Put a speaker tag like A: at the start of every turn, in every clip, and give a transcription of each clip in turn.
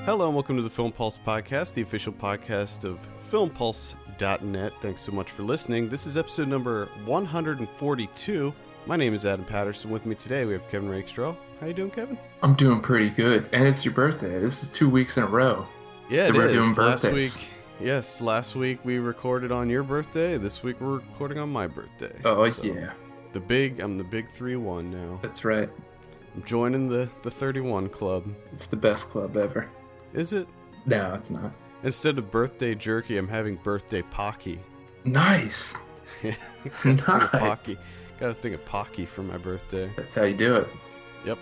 A: Hello and welcome to the Film Pulse Podcast, the official podcast of filmpulse.net. Thanks so much for listening. This is episode number 142. My name is Adam Patterson. With me today we have Kevin Rakestraw. How you doing, Kevin?
B: I'm doing pretty good. And it's your birthday. This is 2 weeks in a row.
A: Yeah,
B: we're
A: is.
B: doing birthdays.
A: Last week we recorded on your birthday. This week we're recording on my birthday.
B: Oh,
A: so
B: yeah.
A: I'm the big 3-1 now.
B: That's right.
A: I'm joining the 31 club.
B: It's the best club ever.
A: Is it?
B: No, it's not.
A: Instead of birthday jerky, I'm having birthday Pocky.
B: Nice.
A: Nice. Gotta think of Pocky for my birthday.
B: That's how you do it.
A: Yep.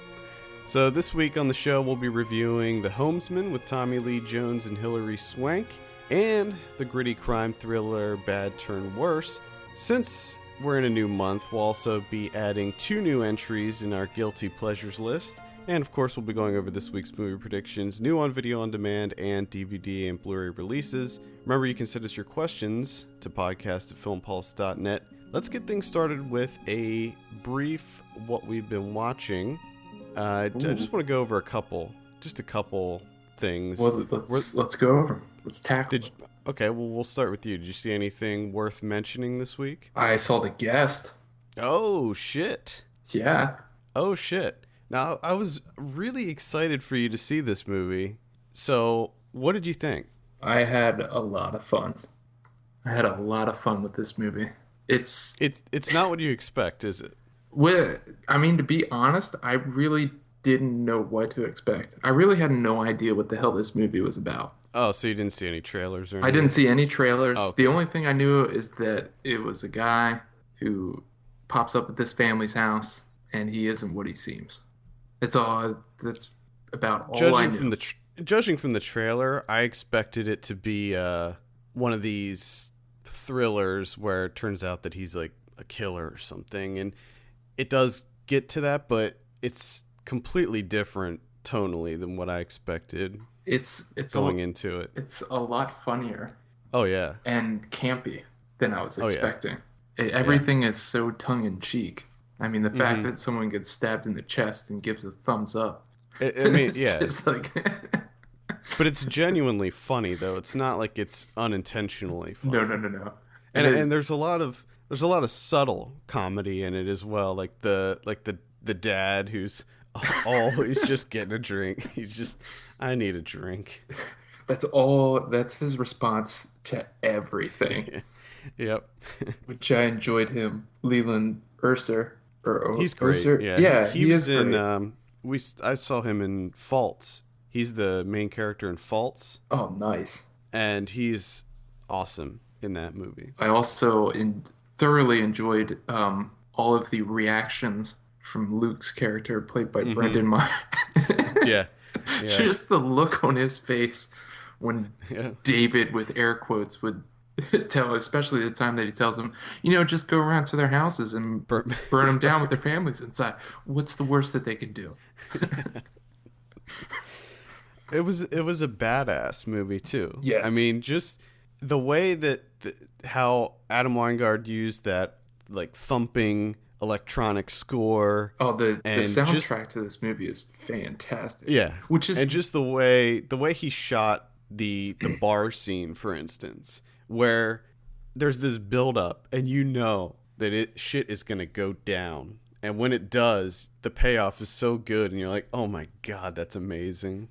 A: So this week on the show, we'll be reviewing The Homesman with Tommy Lee Jones and Hilary Swank, and the gritty crime thriller Bad Turn Worse. Since we're in a new month, we'll also be adding 2 new entries in our Guilty Pleasures list. And of course, we'll be going over this week's movie predictions, new on video on demand, and DVD and Blu-ray releases. Remember, you can send us your questions to podcast@filmpulse.net. Let's get things started with a brief what we've been watching. I just want to go over a couple things.
B: Well, let's go over them. Let's tackle them.
A: Okay, well, we'll start with you. Did you see anything worth mentioning this week?
B: I saw The Guest.
A: Oh, shit.
B: Yeah.
A: Oh, shit. Now, I was really excited for you to see this movie. So, what did you think?
B: I had a lot of fun. With this movie. It's
A: not what you expect, is it?
B: To be honest, I really didn't know what to expect. I really had no idea what the hell this movie was about.
A: Oh, so you didn't see any trailers or anything?
B: I didn't see any trailers.
A: Oh, okay.
B: The only thing I knew is that it was a guy who pops up at this family's house, and he isn't what he seems. That's about all I knew.
A: Judging from the trailer, I expected it to be one of these thrillers where it turns out that he's like a killer or something, and it does get to that, but it's completely different tonally than what I expected.
B: It's
A: going into it.
B: It's a lot funnier.
A: Oh yeah,
B: and campy than I was expecting. Everything is so tongue in cheek. I mean, the fact that someone gets stabbed in the chest and gives a thumbs up.
A: It's
B: yeah. Just like
A: but it's genuinely funny though. It's not like it's unintentionally funny.
B: No.
A: And there's a lot of subtle comedy in it as well. Like the dad who's always just getting a drink. He's just, I need a drink.
B: That's his response to everything.
A: Yep.
B: Which I enjoyed him. Leland Urser.
A: He's great.
B: Urser. Yeah,
A: he was in great. I saw him in Faults. He's the main character in Faults.
B: Oh, nice.
A: And he's awesome in that movie.
B: I also thoroughly enjoyed all of the reactions from Luke's character, played by Brendan Meyer.
A: Yeah.
B: Just the look on his face when David, with air quotes, would tell, especially the time that he tells them, just go around to their houses and burn them down with their families inside. What's the worst that they can do?
A: It was a badass movie too.
B: Yes.
A: I mean, just the way that how Adam Weingart used that like thumping electronic score.
B: Oh, the soundtrack to this movie is fantastic.
A: Yeah,
B: and
A: just the way he shot the bar scene, for instance, where there's this build up and that shit is gonna go down, and when it does, the payoff is so good, and you're like, oh my god, that's amazing.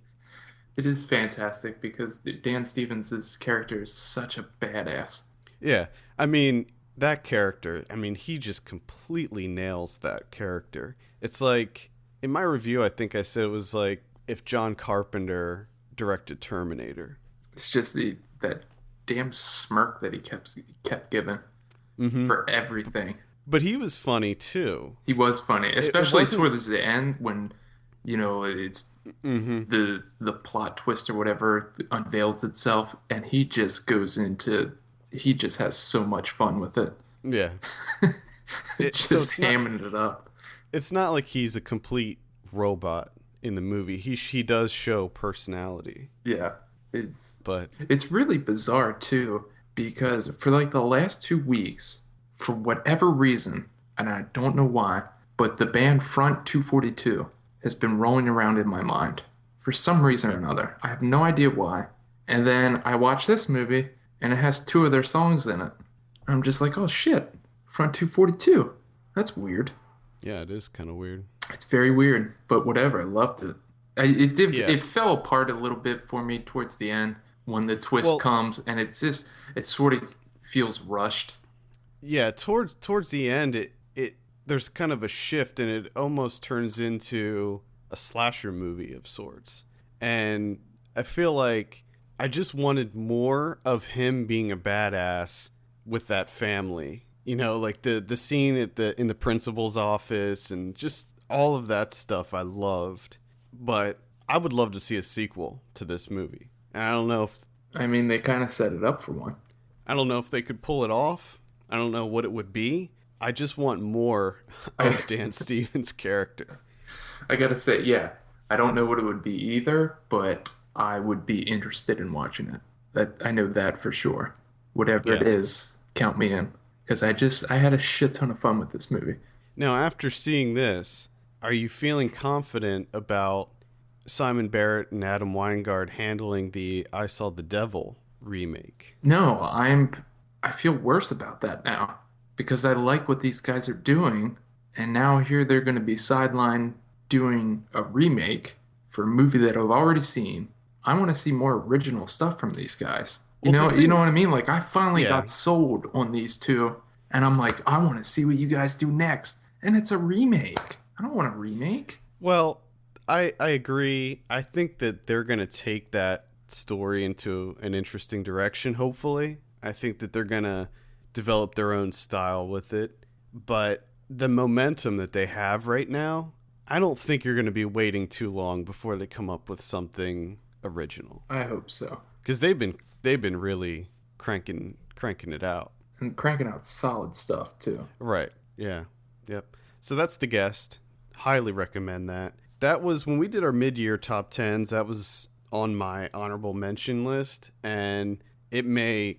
B: It is fantastic because Dan Stevens' character is such a badass.
A: Yeah, I mean, that character, he just completely nails that character. It's like, in my review, I think I said it was like if John Carpenter directed Terminator.
B: It's just that damn smirk that he kept giving for everything.
A: But he was funny, too.
B: He was funny, especially towards the end when, it's the plot twist or whatever unveils itself, and he just has so much fun with it.
A: Yeah.
B: Just hamming it up.
A: It's not like he's a complete robot in the movie. He does show personality.
B: Yeah. It's really bizarre too, because for like the last 2 weeks, for whatever reason, and I don't know why, but the band Front 242 has been rolling around in my mind for some reason or another. I have no idea why. And then I watch this movie, and it has two of their songs in it. I'm just like, oh shit, Front 242. That's weird.
A: Yeah, it is kind of weird.
B: It's very weird, but whatever. I loved it. It did.
A: Yeah.
B: It fell apart a little bit for me towards the end when the twist
A: Well,
B: comes, and it sort of feels rushed.
A: yeah, towards the end, it there's kind of a shift, and it almost turns into a slasher movie of sorts. And I feel like I just wanted more of him being a badass with that family. You know, like the scene in the principal's office and just all of that stuff I loved. But I would love to see a sequel to this movie. And I don't know if
B: I mean, they kind of set it up for one.
A: I don't know if they could pull it off. I don't know what it would be. I just want more of Dan Stevens' character.
B: I gotta say, yeah, I don't know what it would be either, but I would be interested in watching it. That I know that for sure. Whatever it
A: Yeah.
B: is, count me in. Because I had a shit ton of fun with this movie.
A: Now, after seeing this, are you feeling confident about Simon Barrett and Adam Weingart handling the I Saw the Devil remake?
B: No, I feel worse about that now because I like what these guys are doing, and now here they're going to be sidelined doing a remake for a movie that I've already seen. I want to see more original stuff from these guys. You know what I mean? Like I finally
A: Yeah.
B: got sold on these two, and I'm like, I want to see what you guys do next. And it's a remake. I don't want a remake.
A: Well, I agree. I think that they're going to take that story into an interesting direction, hopefully. I think that they're going to develop their own style with it. But the momentum that they have right now, I don't think you're going to be waiting too long before they come up with something original.
B: I hope so.
A: Because they've been really cranking it out.
B: And cranking out solid stuff too.
A: Right. Yeah. Yep. So that's The Guest. Highly recommend that. That was when we did our mid-year top 10s. That was on my honorable mention list, and it may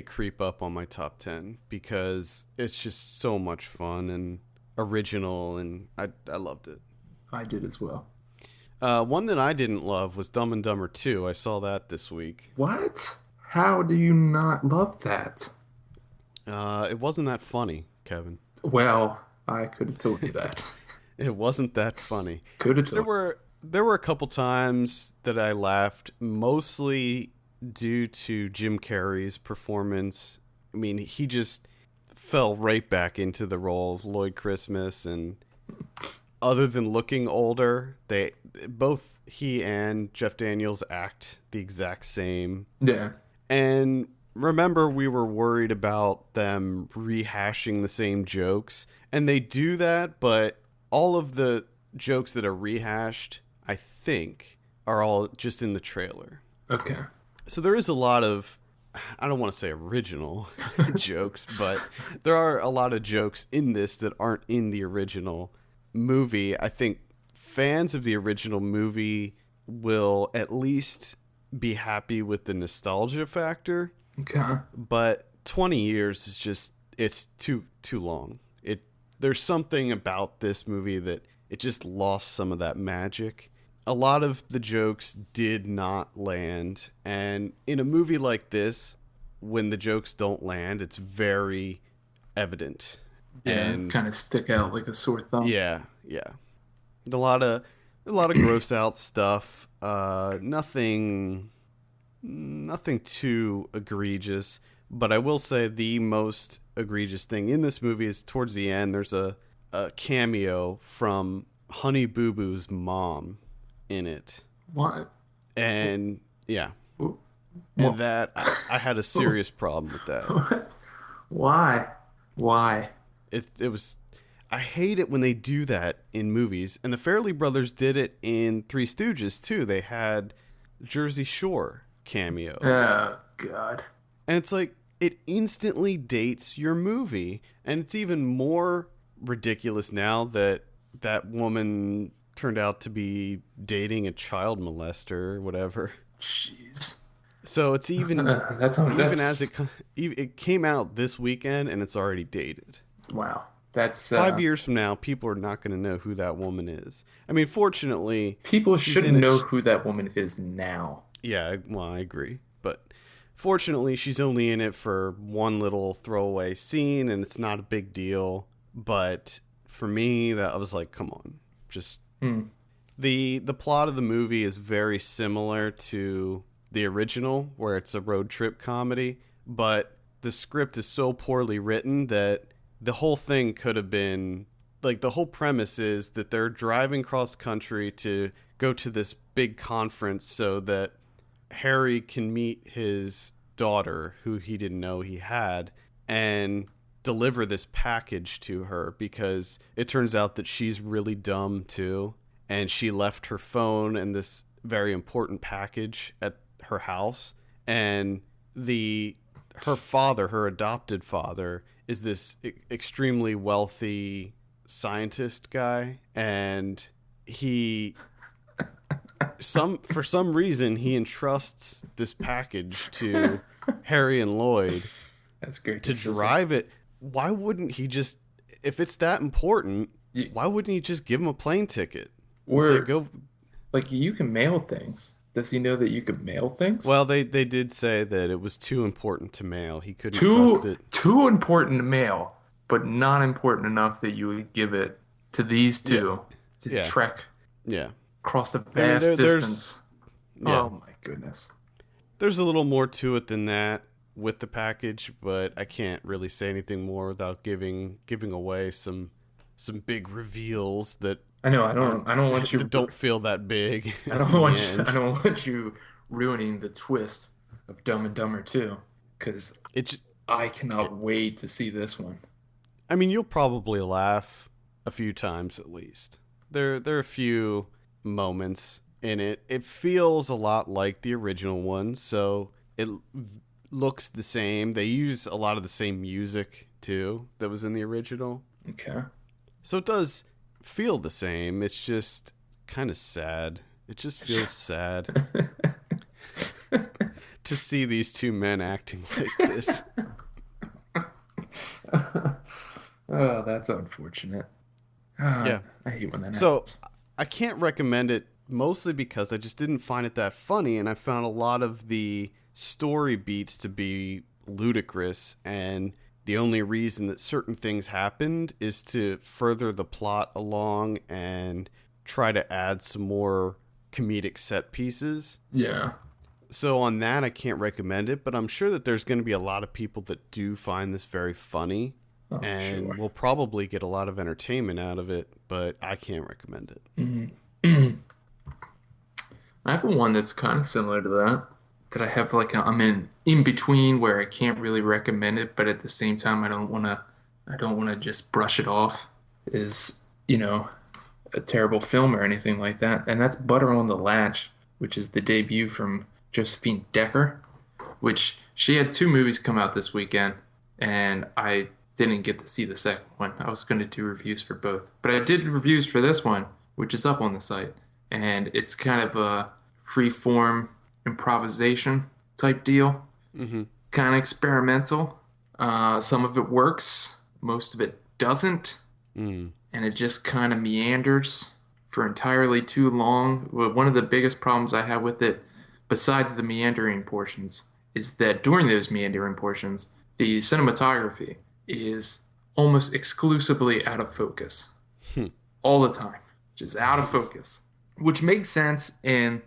A: creep up on my top 10 because it's just so much fun and original, and I loved it.
B: I did as well.
A: One that I didn't love was Dumb and Dumber 2. I saw that this week.
B: What? How do you not love that?
A: It wasn't that funny, Kevin.
B: Well, I could have told you that.
A: It wasn't that funny.
B: Could have told.
A: There were a couple times that I laughed, mostly due to Jim Carrey's performance. I mean, he just fell right back into the role of Lloyd Christmas, and other than looking older, both he and Jeff Daniels act the exact same.
B: Yeah.
A: And remember, we were worried about them rehashing the same jokes, and they do that, but all of the jokes that are rehashed, I think, are all just in the trailer.
B: Okay.
A: So there is a lot of, I don't want to say original jokes, but there are a lot of jokes in this that aren't in the original movie. I think fans of the original movie will at least be happy with the nostalgia factor.
B: Okay.
A: But 20 years is just, it's too long. There's something about this movie that it just lost some of that magic. A lot of the jokes did not land. And in a movie like this, when the jokes don't land, it's very evident.
B: Yeah,
A: And
B: it kind of stick out like a sore thumb.
A: yeah. A lot of gross out stuff. Nothing too egregious. But I will say the most egregious thing in this movie is towards the end, there's a cameo from Honey Boo Boo's mom in it.
B: What?
A: And yeah.
B: What?
A: And that, I had a serious problem with that.
B: Why?
A: It was, I hate it when they do that in movies. And the Farrelly brothers did it in Three Stooges too. They had Jersey Shore cameo.
B: Oh, God.
A: And it's like, it instantly dates your movie. And it's even more ridiculous now that that woman turned out to be dating a child molester or whatever.
B: Jeez.
A: So it's even,
B: That's
A: even as it came out this weekend and it's already dated.
B: Wow. That's
A: 5 years from now, people are not going to know who that woman is. I mean, fortunately,
B: people shouldn't know who that woman is now.
A: Yeah, well, I agree. But fortunately, she's only in it for one little throwaway scene, and it's not a big deal. But for me, that I was like, come on. Just the plot of the movie is very similar to the original, where it's a road trip comedy, but the script is so poorly written that the whole thing could have been like, the whole premise is that they're driving cross country to go to this big conference so that Harry can meet his daughter, who he didn't know he had, and deliver this package to her, because it turns out that she's really dumb too, and she left her phone and this very important package at her house, and her father, her adopted father, is this extremely wealthy scientist guy, and for some reason he entrusts this package to Harry and Lloyd.
B: That's great
A: to drive it. Why wouldn't he just, if it's that important, why wouldn't he just give him a plane ticket?
B: Or go, like, you can mail things. Does he know that you could mail things?
A: Well, they did say that it was too important to mail. He couldn't trust it.
B: Too important to mail, but not important enough that you would give it to these two to trek across a vast distance. Oh my goodness.
A: There's a little more to it than that with the package, but I can't really say anything more without giving away some big reveals that
B: I know. I don't want you.
A: Don't feel that big.
B: I don't want you ruining the twist of Dumb and Dumber 2, because I cannot wait to see this one.
A: I mean, you'll probably laugh a few times at least. There are a few moments in it. It feels a lot like the original one, so it looks the same. They use a lot of the same music too that was in the original.
B: Okay.
A: So it does feel the same. It's just kind of sad. It just feels sad to see these two men acting like this.
B: Oh, that's unfortunate.
A: Yeah.
B: I hate when that happens.
A: So I can't recommend it, mostly because I just didn't find it that funny, and I found a lot of the story beats to be ludicrous, and the only reason that certain things happened is to further the plot along and try to add some more comedic set pieces.
B: Yeah.
A: So on that, I can't recommend it, but I'm sure that there's going to be a lot of people that do find this very funny, and will probably get a lot of entertainment out of it, but I can't recommend it.
B: Mm-hmm. I have one that's kind of similar to that I have, like, I'm in between where I can't really recommend it, but at the same time I don't want to just brush it off as, a terrible film or anything like that. And that's Butter on the Latch, which is the debut from Josephine Decker, which she had 2 movies come out this weekend, and I didn't get to see the second one. I was going to do reviews for both, but I did reviews for this one, which is up on the site, and it's kind of a free-form improvisation type deal.
A: Mm-hmm.
B: Kind of experimental. Some of it works, most of it doesn't, and it just kind of meanders for entirely too long. One of the biggest problems I have with it, besides the meandering portions, is that during those meandering portions, the cinematography is almost exclusively out of focus. All the time. Just out of focus. Which makes sense in,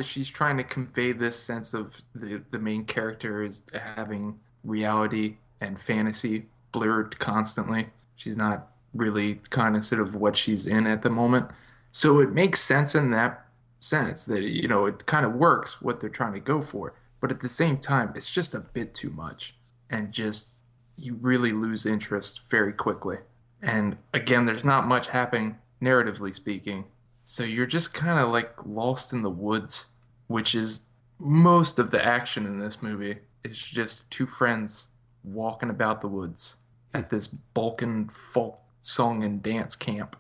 B: she's trying to convey this sense of the main character is having reality and fantasy blurred constantly. She's not really cognizant of what she's in at the moment. So it makes sense in that sense that, it kind of works what they're trying to go for. But at the same time, it's just a bit too much. And just, you really lose interest very quickly. And again, there's not much happening, narratively speaking. So you're just kind of like lost in the woods, which is most of the action in this movie. It's just 2 friends walking about the woods at this Balkan folk song and dance camp.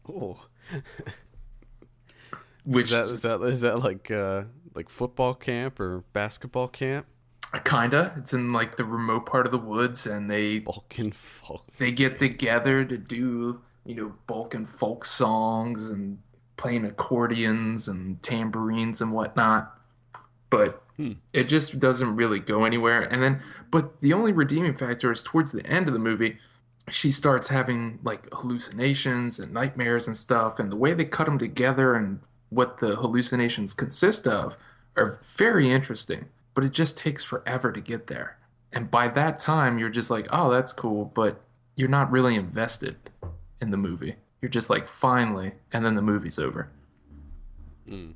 A: Oh.
B: Which
A: is that like football camp or basketball camp?
B: Kinda. It's in like the remote part of the woods, and
A: Balkan folk.
B: they get together to do, Balkan folk songs and playing accordions and tambourines and whatnot. But it just doesn't really go anywhere. But the only redeeming factor is towards the end of the movie, she starts having like hallucinations and nightmares and stuff. And the way they cut them together and what the hallucinations consist of are very interesting. But it just takes forever to get there. And by that time, you're just like, oh, that's cool. But you're not really invested in the movie. You're just like, finally. And then the movie's over.
A: Mm.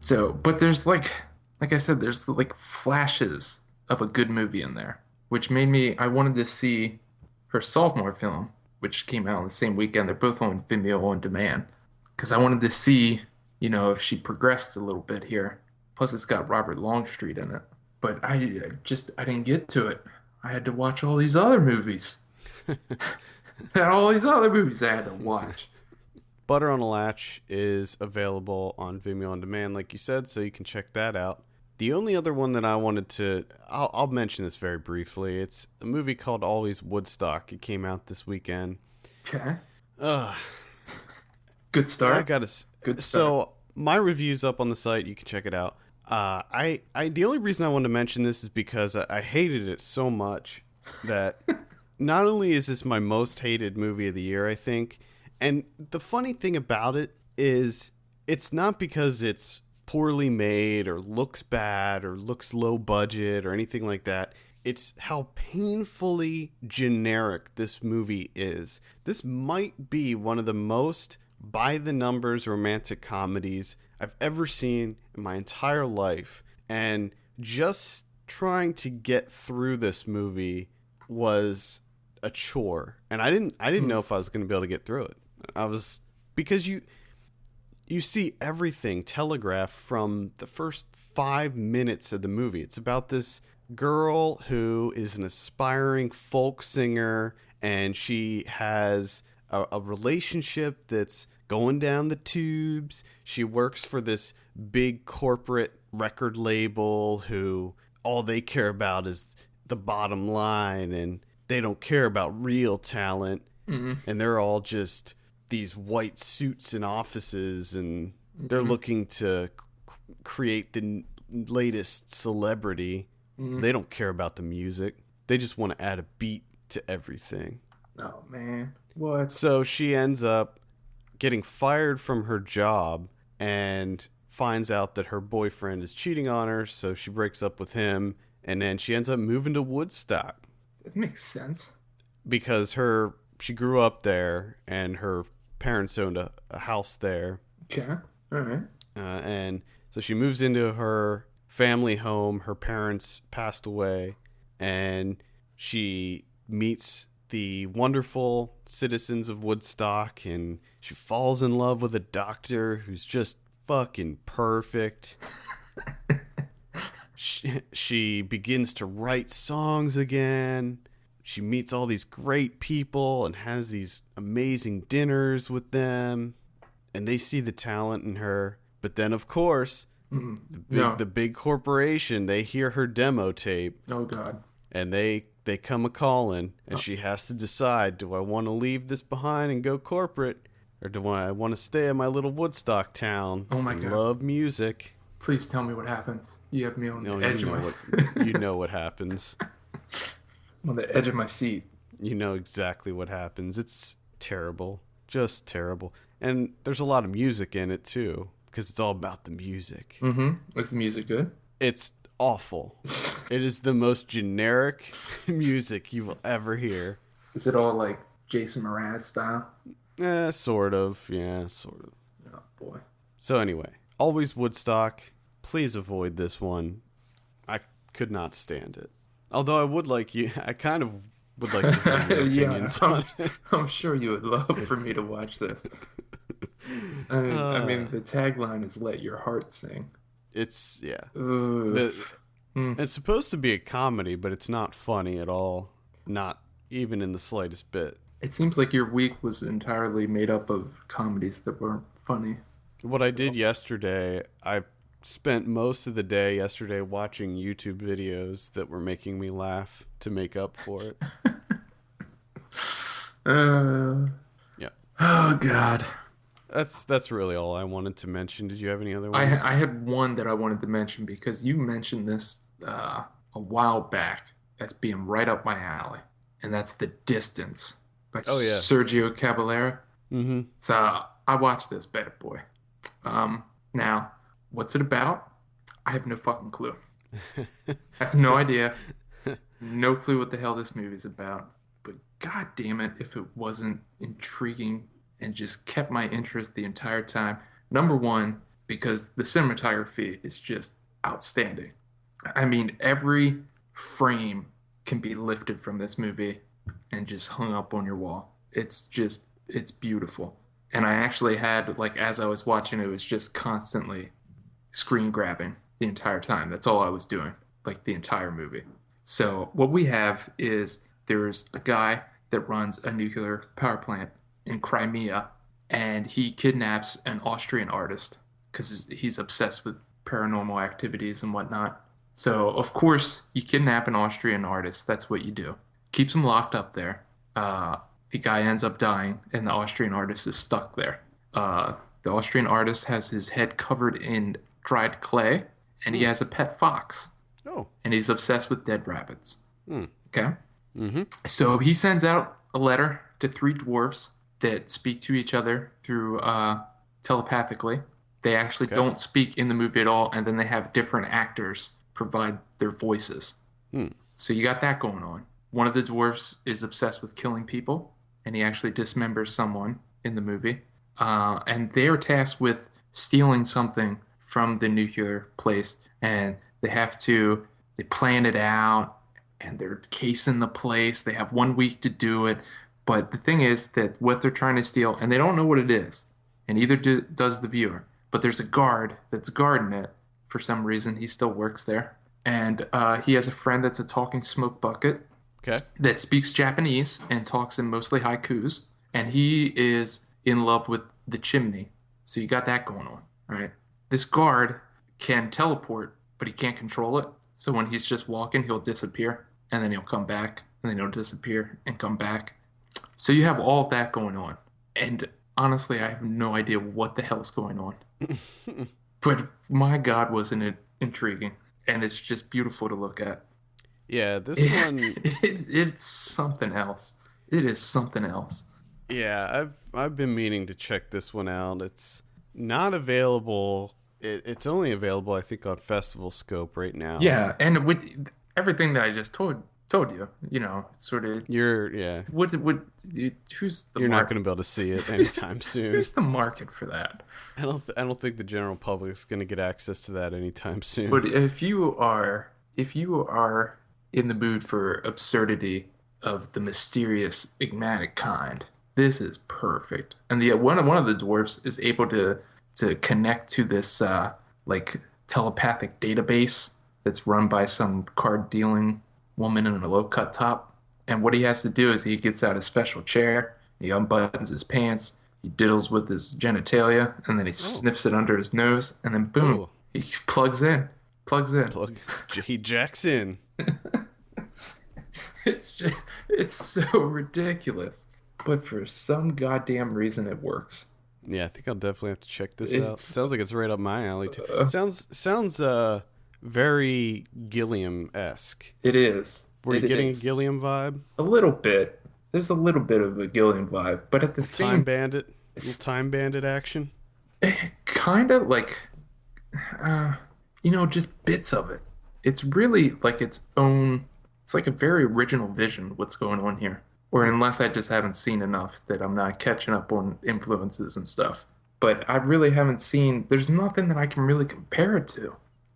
B: So, but there's like I said, there's like flashes of a good movie in there, which made I wanted to see her sophomore film, which came out on the same weekend. They're both on Vimeo on demand, because I wanted to see, if she progressed a little bit here. Plus, it's got Robert Longstreet in it. But I didn't get to it. I had to watch all these other movies. All these other movies I had to watch.
A: Butter on a Latch is available on Vimeo on demand, like you said, so you can check that out. The only other one that I wanted to... I'll mention this very briefly. It's a movie called Always Woodstock. It came out this weekend.
B: Okay. Good start.
A: Good start. So, my review's up on the site. You can check it out. The only reason I wanted to mention this is because I hated it so much that not only is this my most hated movie of the year, I think... And the funny thing about it is it's not because it's poorly made or looks bad or looks low budget or anything like that. It's how painfully generic this movie is. This might be one of the most by-the-numbers romantic comedies I've ever seen in my entire life. And just trying to get through this movie was a chore. And I didn't know if I was going to be able to get through it. Because you see everything telegraphed from the first 5 minutes of the movie. It's about this girl who is an aspiring folk singer, and she has a relationship that's going down the tubes. She works for this big corporate record label who all they care about is the bottom line, and they don't care about real talent. Mm-hmm. And they're all just these white suits in offices, and they're looking to create the latest celebrity. They don't care about the music. They just want to add a beat to everything.
B: Oh, man. What?
A: So she ends up getting fired from her job and finds out that her boyfriend is cheating on her, so she breaks up with him, and then she ends up moving to Woodstock.
B: That makes sense.
A: Because she grew up there, and her parents owned a house there.
B: Okay. All right.
A: And so she moves into her family home. Her parents passed away, and she meets the wonderful citizens of Woodstock, and she falls in love with a doctor who's just fucking perfect. She begins to write songs again. She meets all these great people and has these amazing dinners with them, and they see the talent in her. But then, of course, the big corporation, they hear her demo tape.
B: Oh, God.
A: And they come a-calling, and she has to decide, do I want to leave this behind and go corporate, or do I want to stay in my little Woodstock town?
B: Oh, my God.
A: Love music.
B: Please tell me what happens. You have me on the edge of
A: my... You know what happens.
B: On the edge of my seat.
A: You know exactly what happens. It's terrible. Just terrible. And there's a lot of music in it, too, because it's all about the music.
B: Mm-hmm. Is the music good?
A: It's awful. It is the most generic music you will ever hear.
B: Is it all like Jason Mraz style?
A: Sort of. Yeah, sort of.
B: Oh, boy.
A: So anyway, Always Woodstock. Please avoid this one. I could not stand it. Although I kind of would like to hear your opinions on it.
B: I'm sure you would love for me to watch this. I mean, the tagline is "Let your heart sing."
A: It's it's supposed to be a comedy, but it's not funny at all. Not even in the slightest bit.
B: It seems like your week was entirely made up of comedies that weren't funny.
A: What I did yesterday, I spent most of the day yesterday watching YouTube videos that were making me laugh to make up for it. Yeah.
B: Oh God.
A: That's really all I wanted to mention. Did you have any other
B: I
A: ones?
B: I had one that I wanted to mention because you mentioned this a while back as being right up my alley, and that's The Distance by
A: Oh yeah.
B: Sergio Caballera.
A: Mm-hmm.
B: So I watched this bad boy. Now, what's it about? I have no fucking clue. I have no idea. No clue what the hell this movie's about. But god damn it, if it wasn't intriguing and just kept my interest the entire time. Number one, because the cinematography is just outstanding. I mean, every frame can be lifted from this movie and just hung up on your wall. It's beautiful. And I actually had, like, as I was watching, it was just constantly screen grabbing the entire time. That's all I was doing, like, the entire movie. So what we have is there's a guy that runs a nuclear power plant in Crimea, and he kidnaps an Austrian artist because he's obsessed with paranormal activities and whatnot. So, of course, you kidnap an Austrian artist. That's what you do. Keeps him locked up there. The guy ends up dying, and the Austrian artist is stuck there. The Austrian artist has his head covered in dried clay, and he has a pet fox.
A: Oh.
B: And he's obsessed with dead rabbits. Okay?
A: Mm-hmm.
B: So he sends out a letter to three dwarves that speak to each other through telepathically. They actually don't speak in the movie at all, and then they have different actors provide their voices. So you got that going on. One of the dwarves is obsessed with killing people, and he actually dismembers someone in the movie. And they are tasked with stealing something from the nuclear place, and they plan it out, and they're casing the place. They have 1 week to do it. But the thing is that what they're trying to steal, and they don't know what it is, and either does the viewer, but there's a guard that's guarding it. For some reason, he still works there. And he has a friend that's a talking smoke bucket that speaks Japanese and talks in mostly haikus. And he is in love with the chimney. So you got that going on, right? This guard can teleport, but he can't control it. So when he's just walking, he'll disappear, and then he'll come back, and then he'll disappear and come back. So you have all of that going on. And honestly, I have no idea what the hell's going on. But my God, wasn't it intriguing? And it's just beautiful to look at.
A: Yeah, this one...
B: It's something else. It is something else.
A: Yeah, I've been meaning to check this one out. It's not available. It's only available, I think, on Festival Scope right now.
B: Yeah, and with everything that I just told you, you know, sort of. Who's the
A: You're not going to be able to see it anytime soon.
B: Who's the market for that?
A: I don't think the general public's going to get access to that anytime soon.
B: But if you are in the mood for absurdity of the mysterious, enigmatic kind, this is perfect. And one of the dwarfs is able to connect to this like telepathic database that's run by some card dealing woman in a low cut top. And what he has to do is he gets out a special chair, he unbuttons his pants, he diddles with his genitalia, and then he sniffs it under his nose, and then boom, he plugs in.
A: He jacks in.
B: It's so ridiculous, but for some goddamn reason it works.
A: Yeah, I think I'll definitely have to check this out. Sounds like it's right up my alley too. Sounds very Gilliam-esque.
B: It is.
A: Were you getting a Gilliam vibe?
B: A little bit. There's a little bit of a Gilliam vibe, but at the same
A: time bandit action.
B: Kind of like, just bits of it. It's really like its own. It's like a very original vision. What's going on here? Or unless I just haven't seen enough that I'm not catching up on influences and stuff. But I really haven't seen. There's nothing that I can really compare it to,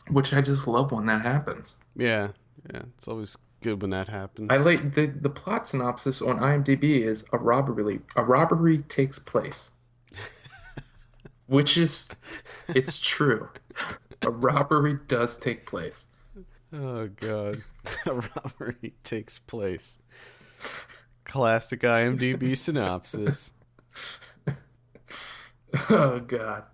B: which I just love when that happens.
A: Yeah, it's always good when that happens.
B: I like the plot synopsis on IMDb is a robbery takes place, which is it's true. A robbery does take place.
A: Oh God, a robbery takes place. Classic IMDb synopsis.
B: Oh God.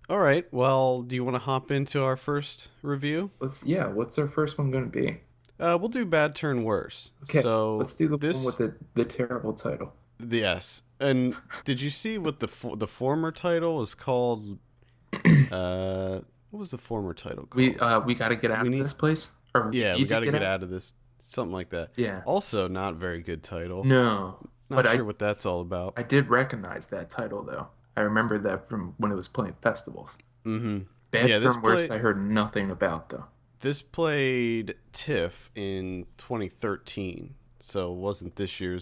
A: All right. Well, do you want to hop into our first review?
B: What's our first one going to be?
A: We'll do Bad Turn Worse.
B: Okay,
A: So
B: let's do the one
A: this,
B: with the terrible title.
A: yes. And did you see what the former title is called? What was the former title called?
B: We got to get out of this place, or
A: Yeah, we got to get
B: out?
A: out of this. Something like that.
B: Yeah.
A: Also, not very good title.
B: No,
A: Not
B: but
A: sure what that's all about.
B: I did recognize that title though. I remember that from when it was playing festivals.
A: Mm-hmm.
B: Bad
A: Yeah,
B: Turn Worse, I heard nothing about though.
A: This played TIFF in 2013, so it wasn't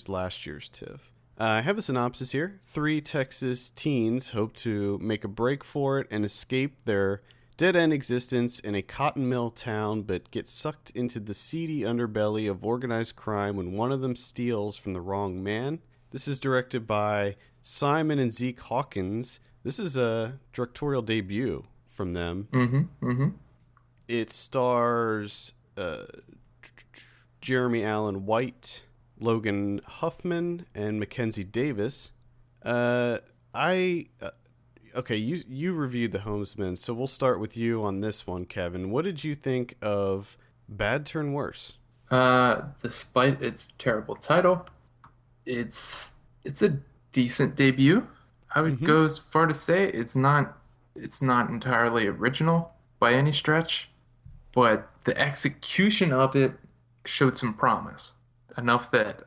A: last year's TIFF. I have a synopsis here. 3 Texas teens hope to make a break for it and escape their dead-end existence in a cotton mill town, but get sucked into the seedy underbelly of organized crime when one of them steals from the wrong man. This is directed by Simon and Zeke Hawkins. This is a directorial debut from them.
B: Mm-hmm. Mm-hmm.
A: It stars Jeremy Allen White, Logan Huffman, and Mackenzie Davis. Okay, you reviewed The Homesman, so we'll start with you on this one, Kevin. What did you think of Bad Turn Worse?
B: Despite its terrible title, it's a decent debut. I would go as far to say it's not entirely original by any stretch, but the execution of it showed some promise. Enough that,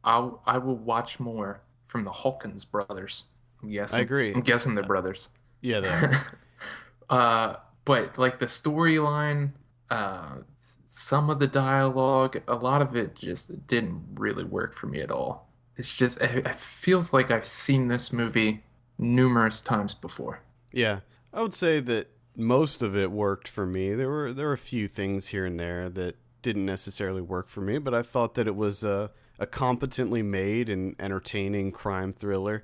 B: I will watch more from the Hawkins brothers. I'm guessing.
A: I agree.
B: I'm guessing they're brothers.
A: Yeah, they are.
B: But like the storyline, some of the dialogue, a lot of it just didn't really work for me at all. It's just, it feels like I've seen this movie numerous times before.
A: Yeah, I would say that most of it worked for me. There were a few things here and there that didn't necessarily work for me, but I thought that it was a competently made and entertaining crime thriller.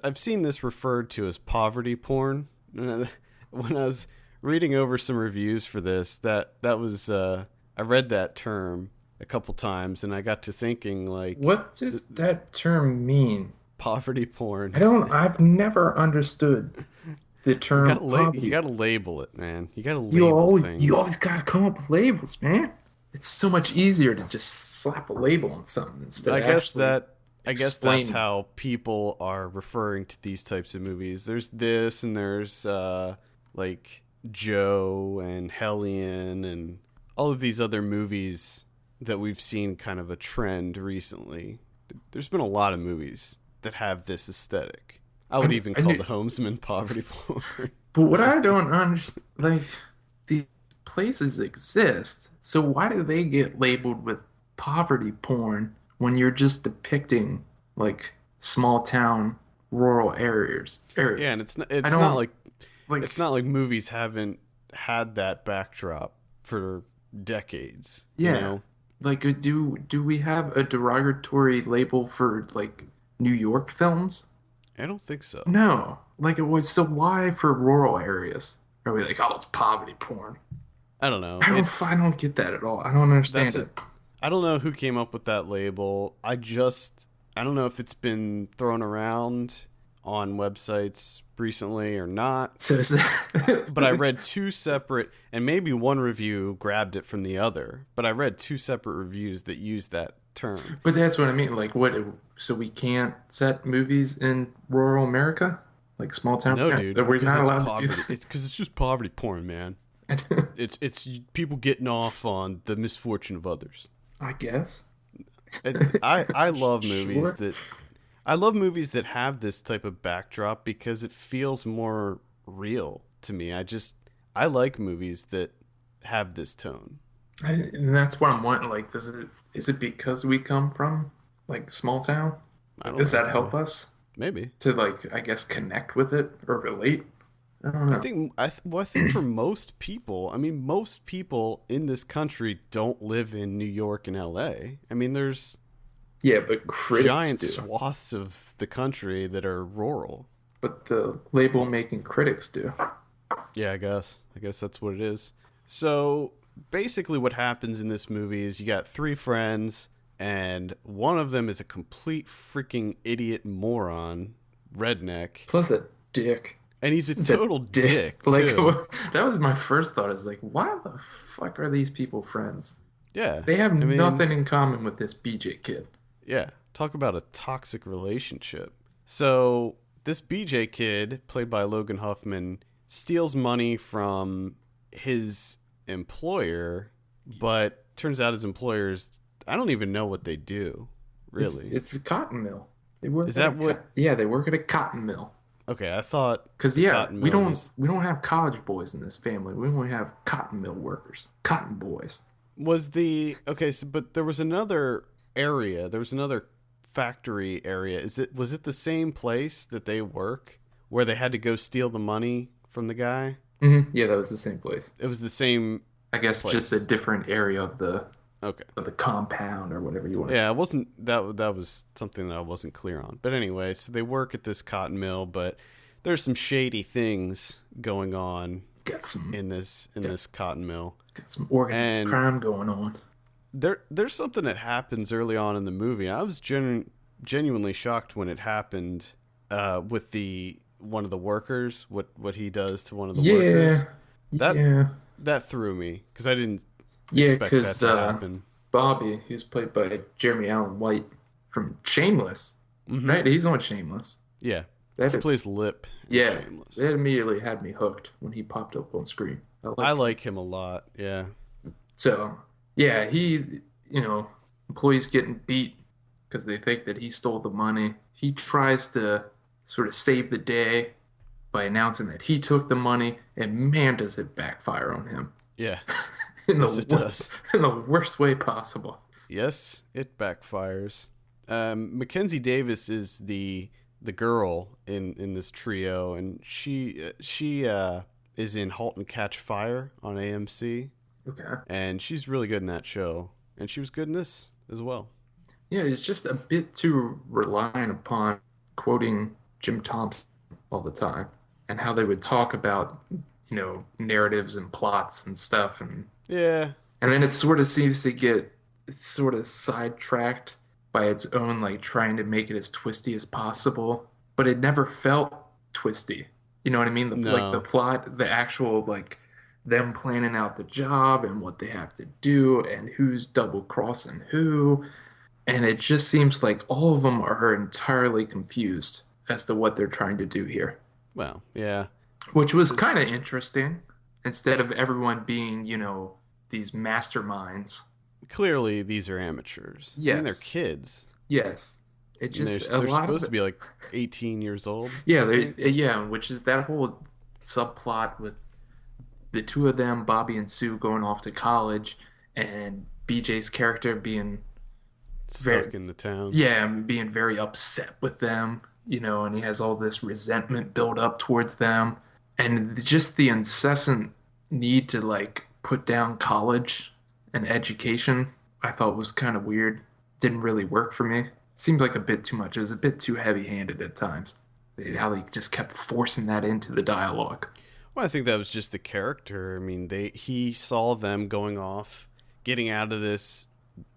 A: I've seen this referred to as poverty porn. When I was reading over some reviews for this, that was I read that term a couple times, and I got to thinking, like,
B: what does that term mean?
A: Poverty porn.
B: I've never understood the term poverty.
A: You gotta label it, man. You gotta label things.
B: You always gotta come up with labels, man. It's so much easier to just slap a label on something instead of
A: I guess that's how people are referring to these types of movies. There's this, and there's like Joe and Hellion and all of these other movies that we've seen kind of a trend recently. There's been a lot of movies that have this aesthetic. I would even call The Homesman poverty porn.
B: But what I don't understand, like, these places exist, so why do they get labeled with poverty porn when you're just depicting, like, small town, rural areas?
A: Yeah, and it's not like it's not like movies haven't had that backdrop for decades.
B: Yeah.
A: You know?
B: Like, do we have a derogatory label for, like, New York films?
A: I don't think so.
B: No. Like, it was, so why for rural areas are we like, oh, it's poverty porn?
A: I don't know.
B: I don't get that at all. I don't understand it.
A: I don't know who came up with that label. I don't know if it's been thrown around on websites recently or not.
B: So is that...
A: But I read 2 separate, and maybe one review grabbed it from the other, but I read 2 separate reviews that used that term.
B: But that's what I mean. Like, what? So we can't set movies in rural America, like small town?
A: No, dude.
B: We're not allowed to do that.
A: It's because it's just poverty porn, man. It's people getting off on the misfortune of others.
B: I guess.
A: I love movies
B: Sure.
A: I love movies that have this type of backdrop because it feels more real to me. I like movies that have this tone.
B: And that's what I'm wanting. Like, is it because we come from, like, small town? Does that help us?
A: Maybe.
B: To, like, I guess, connect with it or relate? I don't know.
A: I think for most people, most people in this country don't live in New York and LA. I mean, there's
B: but critics
A: giant
B: do.
A: swaths of the country that are rural.
B: But the label making critics do.
A: Yeah, I guess that's what it is. So basically what happens in this movie is you got 3 friends, and one of them is a complete freaking idiot moron, redneck.
B: Plus a dick.
A: And he's a
B: The
A: total
B: dick.
A: dick
B: Like
A: too.
B: that was my first thought. Is like, why the fuck are these people friends?
A: Yeah.
B: They have
A: I mean,
B: nothing in common with this BJ kid.
A: yeah. Talk about a toxic relationship. So this BJ kid, played by Logan Huffman, steals money from his employer, but turns out his employers, I don't even know what they do, really.
B: It's a cotton mill. They work
A: Is
B: at
A: that what?
B: yeah, they work at a cotton mill.
A: Okay, I thought
B: Because
A: the
B: yeah,
A: cotton mill was
B: we don't have college boys in this family. We only have cotton mill workers, cotton boys.
A: okay. So, but there was another area. There was another factory area. Was it the same place that they work where they had to go steal the money from the guy?
B: Yeah, that was the same place.
A: It was the same
B: I guess
A: place.
B: just a different area
A: Okay.
B: of the compound or whatever you want.
A: Yeah, it wasn't that was something that I wasn't clear on. But anyway, so they work at this cotton mill, but there's some shady things going on in this cotton mill.
B: Got some organized crime going on.
A: There's something that happens early on in the movie. I was genuinely shocked when it happened with one of the workers, what he does to one of the workers. That threw me because I didn't expect that to happen.
B: Bobby, who's played by Jeremy Allen White from Shameless, right? He's on Shameless.
A: Yeah, he plays Lip in Shameless.
B: That immediately had me hooked when he popped up on screen.
A: I like him a lot, yeah.
B: So, yeah, employees getting beat because they think that he stole the money. He tries to sort of save the day by announcing that he took the money, and man, does it backfire on him.
A: Yeah.
B: Yes, it does. In the worst way possible.
A: Yes, it backfires. Mackenzie Davis is the girl in this trio, and she is in *Halt and Catch Fire* on AMC.
B: Okay.
A: And she's really good in that show, and she was good in this as well.
B: Yeah, it's just a bit too reliant upon quoting Jim Thompson all the time, and how they would talk about, narratives and plots and stuff, and
A: yeah.
B: And then it sort of seems to get sort of sidetracked by its own, like, trying to make it as twisty as possible. But it never felt twisty. You know what I mean? Like, the plot, the actual, like, them planning out the job and what they have to do and who's double-crossing who. And it just seems like all of them are entirely confused as to what they're trying to do here.
A: Well, yeah.
B: Which was kind of interesting. Instead of everyone being, these masterminds.
A: Clearly, these are amateurs.
B: Yes.
A: I mean, they're kids.
B: Yes. It just
A: they're supposed to be like 18 years old.
B: Yeah, which is that whole subplot with the two of them, Bobby and Sue, going off to college, and BJ's character being
A: stuck in the town.
B: Yeah, being very upset with them, and he has all this resentment built up towards them. And just the incessant need to, like, put down college and education, I thought was kind of weird. Didn't really work for me. Seemed like a bit too much. It was a bit too heavy-handed at times. How they just kept forcing that into the dialogue.
A: Well, I think that was just the character. I mean, he saw them going off, getting out of this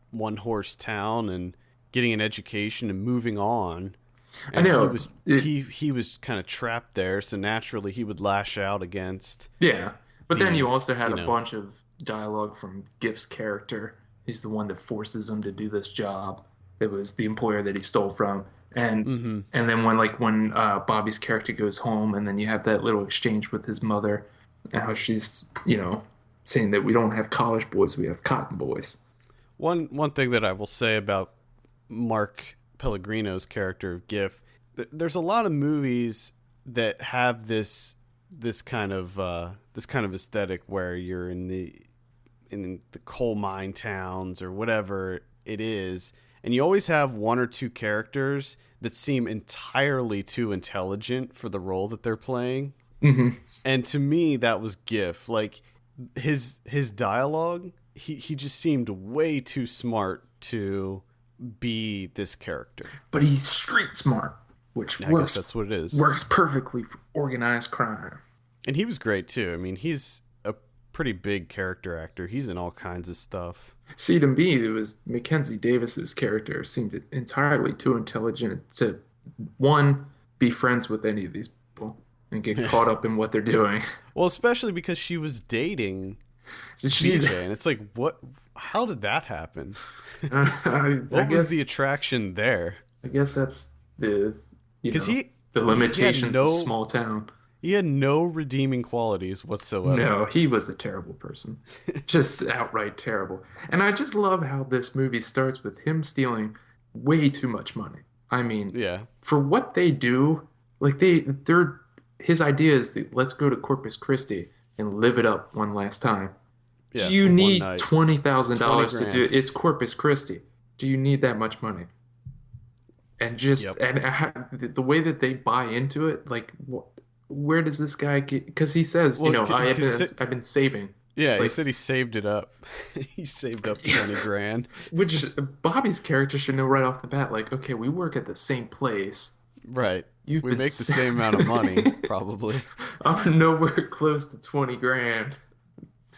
A: one-horse town and getting an education and moving on. And
B: I know
A: he was kind of trapped there, so naturally he would lash out against.
B: Yeah, but then you also had a bunch of dialogue from Gift's character. He's the one that forces him to do this job. It was the employer that he stole from, and then when Bobby's character goes home, and then you have that little exchange with his mother, and how she's saying that we don't have college boys, we have cotton boys.
A: One thing that I will say about Mark Pellegrino's character of Giff, there's a lot of movies that have this kind of aesthetic where you're in the coal mine towns or whatever it is, and you always have one or two characters that seem entirely too intelligent for the role that they're playing. And to me, that was Giff. Like, his dialogue, he just seemed way too smart to be this character.
B: But he's street smart, which
A: I guess that's what it is.
B: Works perfectly for organized crime.
A: And he was great too. I mean, he's a pretty big character actor. He's in all kinds of stuff.
B: See, to me, it was Mackenzie Davis's character seemed entirely too intelligent to, one, be friends with any of these people, and get caught up in what they're doing.
A: Well, especially because she was dating BJ, and it's like, what? How did that happen? What was the attraction there?
B: I guess that's the
A: the
B: limitations of small town.
A: He had no redeeming qualities whatsoever.
B: No, he was a terrible person. Just outright terrible. And I just love how this movie starts with him stealing way too much money. I mean, for what they do, like his idea is let's go to Corpus Christi and live it up one last time.
A: Yeah,
B: do you need $20,000 to do it? It's Corpus Christi. Do you need that much money? And the way that they buy into it, like, where does this guy get? Because he says, I've been saving.
A: Yeah, he said he saved it up. He saved up 20 grand.
B: Which Bobby's character should know right off the bat. Like, okay, we work at the same place.
A: Right. We make the same amount of money, probably.
B: I'm nowhere close to 20 grand.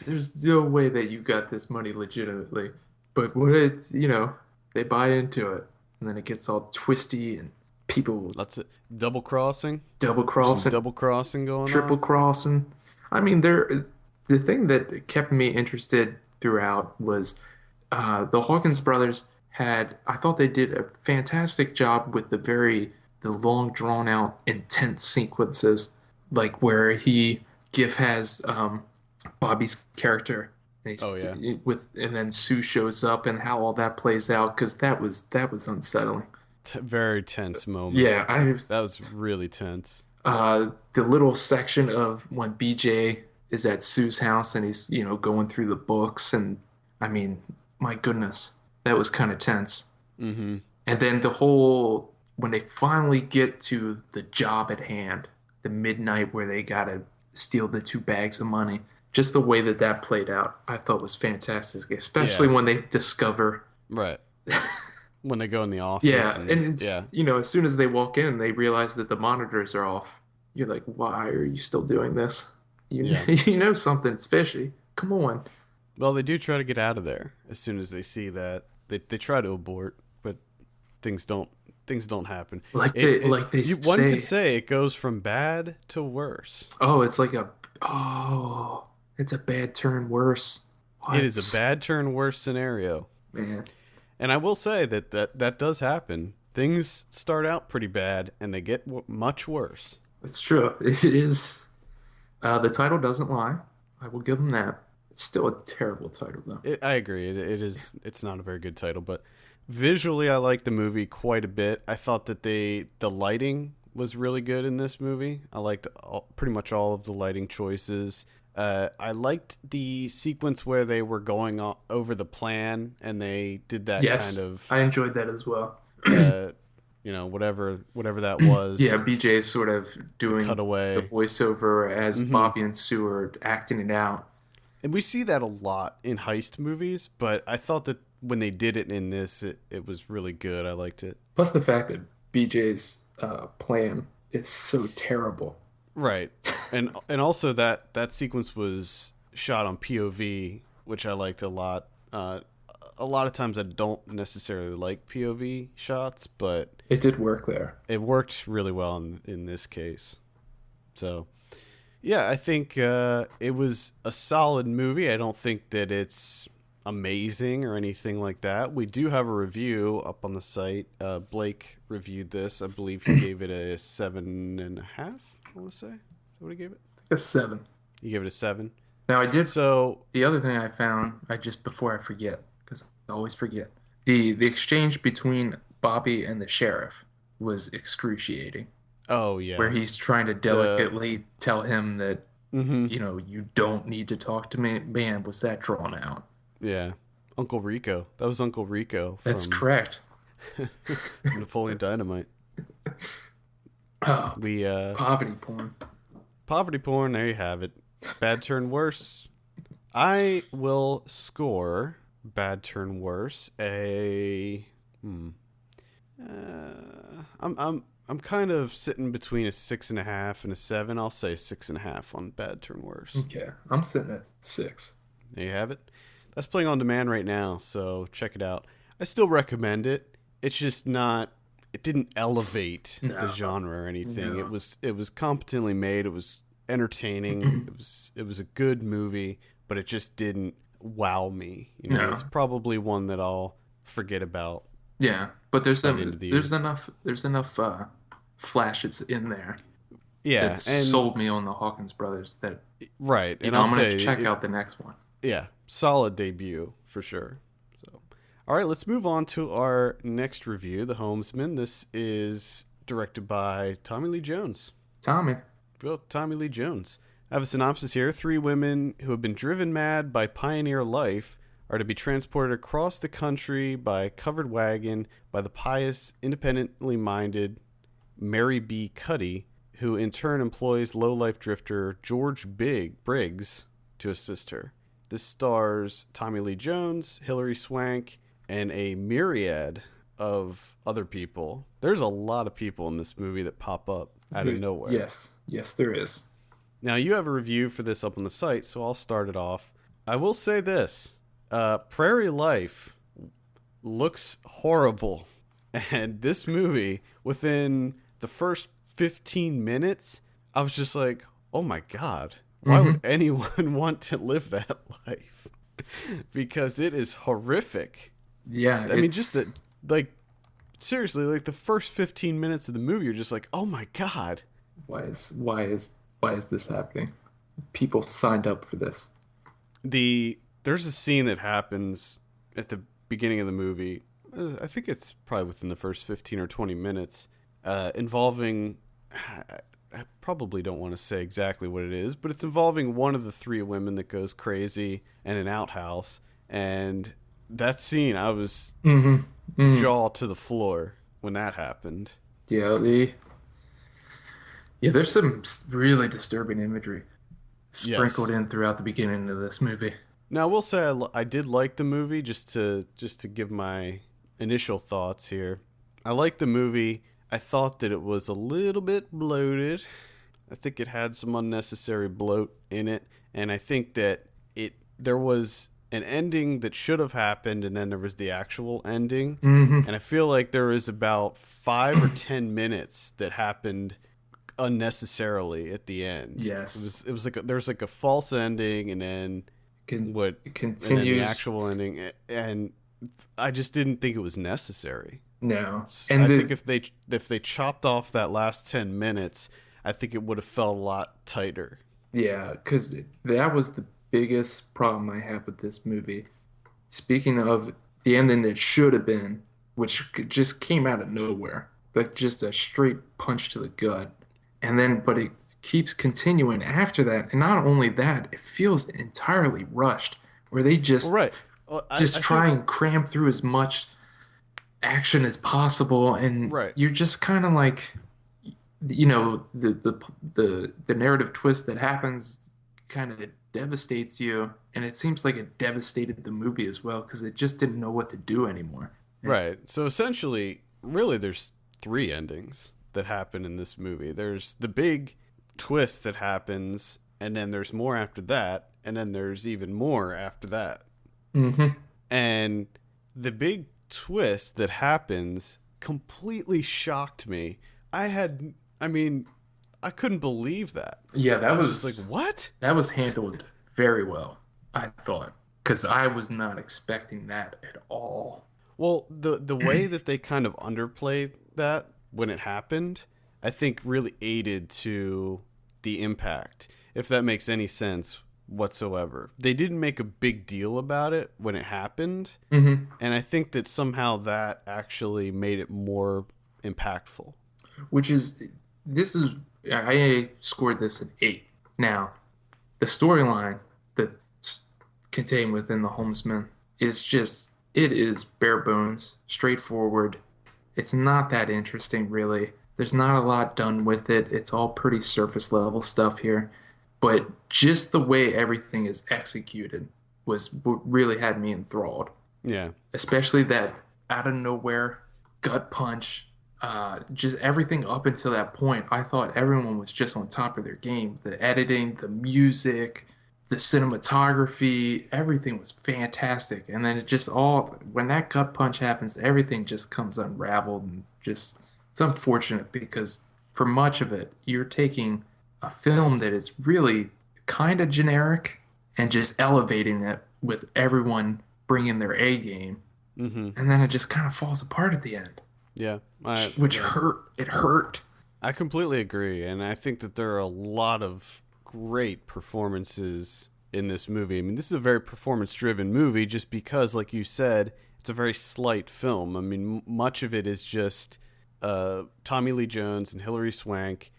B: There's no way that you got this money legitimately. But they buy into it. And then it gets all twisty and people...
A: That's it. Double crossing going on.
B: Triple crossing. I mean, the thing that kept me interested throughout was the Hawkins brothers I thought they did a fantastic job with the long drawn out intense sequences, like where Giff has Bobby's character and and then Sue shows up and how all that plays out, because that was unsettling.
A: Very tense moment.
B: Yeah,
A: that was really tense.
B: The little section of when BJ is at Sue's house and he's going through the books, and I mean, my goodness, that was kind of tense.
A: Mm-hmm.
B: And then when they finally get to the job at hand, the midnight where they gotta steal the 2 bags of money, just the way that played out, I thought was fantastic, especially when they discover.
A: Right. When they go in the office.
B: Yeah, and it's, as soon as they walk in, they realize that the monitors are off. You're like, why are you still doing this? You know something's fishy. Come on.
A: Well, they do try to get out of there as soon as they see that. They try to abort, but things don't happen.
B: One
A: could say it goes from bad to worse.
B: Oh, it's like it's a bad turn worse. What?
A: It is a bad turn worse scenario.
B: Man.
A: And I will say that does happen. Things start out pretty bad, and they get much worse.
B: It's true. It is. The title doesn't lie. I will give them that. It's still a terrible title, though.
A: I agree. It is. It's not a very good title, but visually, I like the movie quite a bit. I thought that the lighting was really good in this movie. I liked pretty much all of the lighting choices. I liked the sequence where they were going over the plan, and they did that kind of...
B: I enjoyed that as well.
A: Whatever that was.
B: Yeah, BJ sort of doing the voiceover as Bobby and Sue are acting it out.
A: And we see that a lot in heist movies, but I thought that when they did it in this, it was really good. I liked it.
B: Plus the fact that BJ's plan is so terrible.
A: Right. And also that sequence was shot on POV, which I liked a lot. A lot of times I don't necessarily like POV shots, but
B: it did work there.
A: It worked really well in this case. So, yeah, I think it was a solid movie. I don't think that it's amazing or anything like that. We do have a review up on the site. Blake reviewed this. I believe he gave it a 7.5. I want to say. Is that what he gave it?
B: A 7.
A: You gave it a 7.
B: Now I did.
A: So
B: the other thing I found, before I forget, because I always forget, the exchange between Bobby and the sheriff was excruciating.
A: Oh yeah.
B: Where he's trying to delicately tell him that you don't need to talk to me. Man, was that drawn out?
A: Yeah, Uncle Rico. That was Uncle Rico.
B: That's correct.
A: Napoleon Dynamite.
B: Poverty porn.
A: Poverty porn, there you have it. Bad turn worse. I will score Bad Turn Worse I'm kind of sitting between a 6.5 and a 7. I'll say 6.5 on Bad Turn Worse.
B: Okay, I'm sitting at 6.
A: There you have it. That's playing on demand right now, so check it out. I still recommend it. It's just not it didn't elevate
B: No.
A: the genre or anything.
B: No.
A: It was competently made. It was entertaining. It was a good movie, but it just didn't wow me. You know,
B: No.
A: it's probably one that I'll forget about.
B: Yeah, but there's
A: By the end of the year.
B: there's enough flashes in there
A: Yeah,
B: that sold me on the Hawkins brothers that
A: right.
B: you
A: And
B: know,
A: I'll
B: I'm gonna
A: say
B: check out the next one.
A: yeah, solid debut for sure. So, all right, let's move on to our next review, The Homesman. This is directed by Tommy Lee Jones.
B: Tommy.
A: Well, Tommy Lee Jones. I have a synopsis here. 3 women who have been driven mad by pioneer life are to be transported across the country by a covered wagon by the pious, independently minded Mary B. Cuddy, who in turn employs low-life drifter George Briggs to assist her. This stars Tommy Lee Jones, Hilary Swank, and a myriad of other people. There's a lot of people in this movie that pop up out of nowhere.
B: Yes, there is.
A: Now, you have a review for this up on the site, so I'll start it off. I will say this. Prairie Life looks horrible. And this movie, within the first 15 minutes, I was just like, oh my God, why would anyone want to live that life? Because it is horrific.
B: Yeah,
A: I mean, just that, like, seriously, like the first 15 minutes of the movie, you're just like, oh my God.
B: why is this happening? People signed up for this.
A: There's a scene that happens at the beginning of the movie. I think it's probably within the first 15 or 20 minutes, involving, I probably don't want to say exactly what it is, but it's involving one of the 3 women that goes crazy in an outhouse. And that scene, I was jaw to the floor when that happened.
B: Yeah, there's some really disturbing imagery sprinkled in throughout the beginning of this movie.
A: Now, I will say I did like the movie, just to give my initial thoughts here. I liked the movie. I thought that it was a little bit bloated. I think it had some unnecessary bloat in it, and I think that there was an ending that should have happened, and then there was the actual ending. And I feel like there was about 5 or 10 minutes that happened unnecessarily at the end.
B: Yes,
A: it was like there's like a false ending, and then
B: it continues,
A: and then the actual ending, and I just didn't think it was necessary.
B: No,
A: and I think if they chopped off that last 10 minutes, I think it would have felt a lot tighter.
B: Yeah, because that was the biggest problem I have with this movie. Speaking of the ending that should have been, which just came out of nowhere, like just a straight punch to the gut, and then but it keeps continuing after that, and not only that, it feels entirely rushed, where they just try and cram through as much action as possible, and you're just kind of like, you know, the narrative twist that happens kind of devastates you, and it seems like it devastated the movie as well, because it just didn't know what to do anymore.
A: Right. So essentially, really, there's 3 endings that happen in this movie. There's the big twist that happens, and then there's more after that, and then there's even more after that. And the big twist that happens completely shocked me. I couldn't believe that.
B: Yeah, that was
A: just like, what?
B: That was handled very well, I thought, because I was not expecting that at all.
A: Well, the way that they kind of underplayed that when it happened, I think really aided to the impact, if that makes any sense whatsoever. They didn't make a big deal about it when it happened, and I think that somehow that actually made it more impactful.
B: I scored this an 8. Now, the storyline that's contained within The Homesman it is bare bones, straightforward. It's not that interesting, really. There's not a lot done with it. It's all pretty surface level stuff here. But just the way everything is executed was what really had me enthralled.
A: Yeah.
B: Especially that out of nowhere gut punch. Just everything up until that point, I thought everyone was just on top of their game. The editing, the music, the cinematography, everything was fantastic. And then when that gut punch happens, everything just comes unraveled and just it's unfortunate because for much of it, you're taking a film that is really kind of generic and just elevating it with everyone bringing their A game, and then it just kind of falls apart at the end.
A: Yeah,
B: which hurt. It hurt.
A: I completely agree, and I think that there are a lot of great performances in this movie. I mean, this is a very performance-driven movie just because, like you said, it's a very slight film. I mean, much of it is just Tommy Lee Jones and Hilary Swank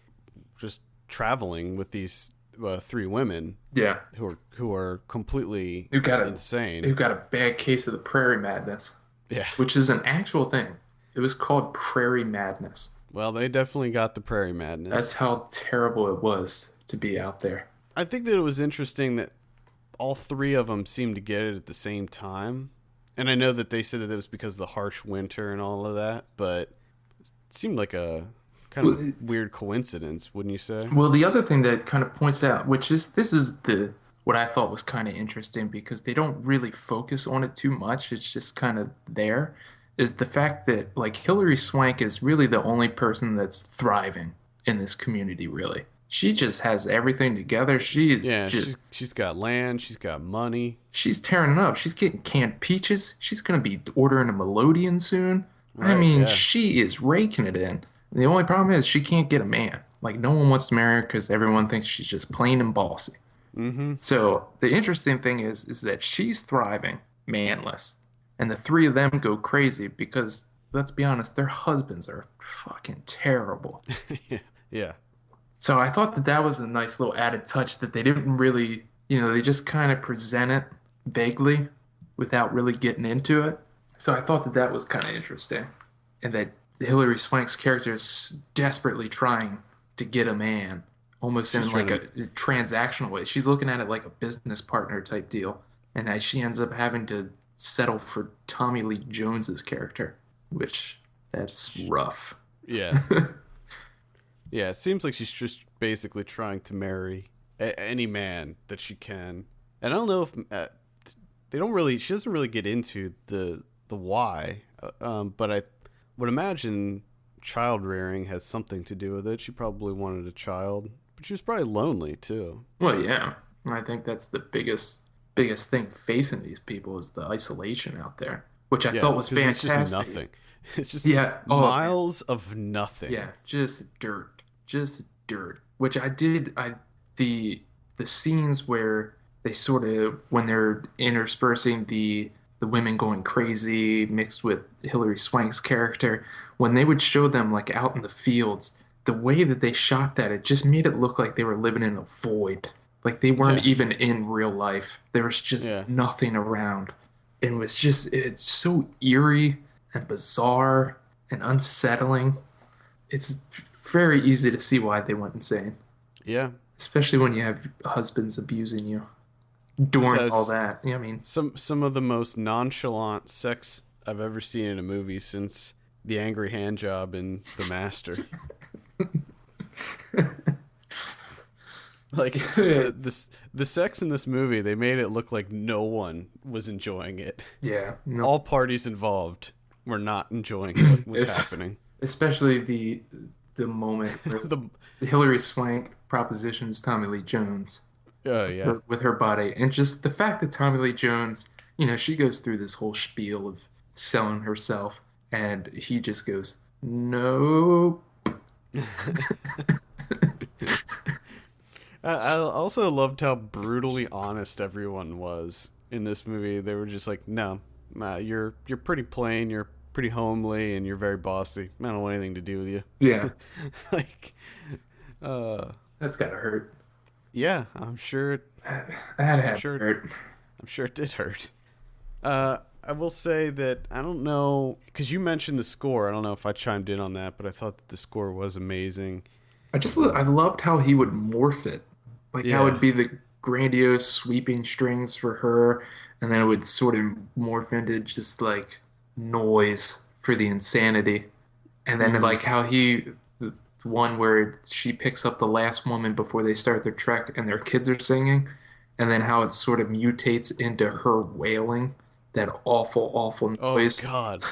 A: just traveling with these three women.
B: Yeah,
A: who are completely insane.
B: Who got a bad case of the prairie madness.
A: Yeah,
B: which is an actual thing. It was called prairie madness.
A: Well, they definitely got the prairie madness.
B: That's how terrible it was to be out there.
A: I think that it was interesting that all three of them seemed to get it at the same time. And I know that they said that it was because of the harsh winter and all of that, but it seemed like a kind of weird coincidence, wouldn't you say?
B: Well, the other thing that kind of points out, this is what I thought was kind of interesting because they don't really focus on it too much. It's just kind of there. Is the fact that like Hilary Swank is really the only person that's thriving in this community, really. She just has everything together.
A: She's got land, she's got money.
B: She's tearing it up. She's getting canned peaches. She's going to be ordering a Melodeon soon. Right, I mean, she is raking it in. The only problem is she can't get a man. Like, no one wants to marry her because everyone thinks she's just plain and bossy. So the interesting thing is that she's thriving, manless. And the three of them go crazy because, let's be honest, their husbands are fucking terrible.
A: Yeah.
B: So I thought that was a nice little added touch that they didn't really, they just kind of present it vaguely without really getting into it. So I thought that was kind of interesting. And that Hilary Swank's character is desperately trying to get a man, almost in like a transactional way. She's looking at it like a business partner type deal. And she ends up having to settle for Tommy Lee Jones's character, which that's rough.
A: Yeah. Yeah, it seems like she's just basically trying to marry any man that she can. And I don't know if she doesn't really get into the why, but I would imagine child rearing has something to do with it. She probably wanted a child, but she was probably lonely too.
B: Well, yeah. I think that's the biggest thing facing these people is the isolation out there, which I thought was fantastic.
A: It's just nothing. It's just miles of nothing.
B: Yeah, just dirt. Which the scenes where they sort of, when they're interspersing the women going crazy mixed with Hilary Swank's character, when they would show them like out in the fields, the way that they shot that, it just made it look like they were living in a void. Like they weren't even in real life. There was just nothing around. And it's so eerie and bizarre and unsettling. It's very easy to see why they went insane.
A: Yeah.
B: Especially when you have husbands abusing you during all that. I mean,
A: some of the most nonchalant sex I've ever seen in a movie since the angry hand job in The Master. Like the sex in this movie, they made it look like no one was enjoying it.
B: Yeah. No.
A: All parties involved were not enjoying what was happening.
B: Especially the moment where Hilary Swank propositions Tommy Lee Jones with her body. And just the fact that Tommy Lee Jones, she goes through this whole spiel of selling herself, and he just goes, "Nope."
A: I also loved how brutally honest everyone was in this movie. They were just like, "No, you're pretty plain, you're pretty homely, and you're very bossy. I don't want anything to do with you."
B: Yeah.
A: Like,
B: that's gotta hurt.
A: Yeah, I'm sure.
B: I'm sure
A: it did hurt. I will say that I don't know, because you mentioned the score. I don't know if I chimed in on that, but I thought that the score was amazing.
B: I loved how he would morph it. Like how it would be the grandiose sweeping strings for her, and then it would sort of morph into just like noise for the insanity. And then like how the one where she picks up the last woman before they start their trek and their kids are singing, and then how it sort of mutates into her wailing, that awful noise.
A: Oh God.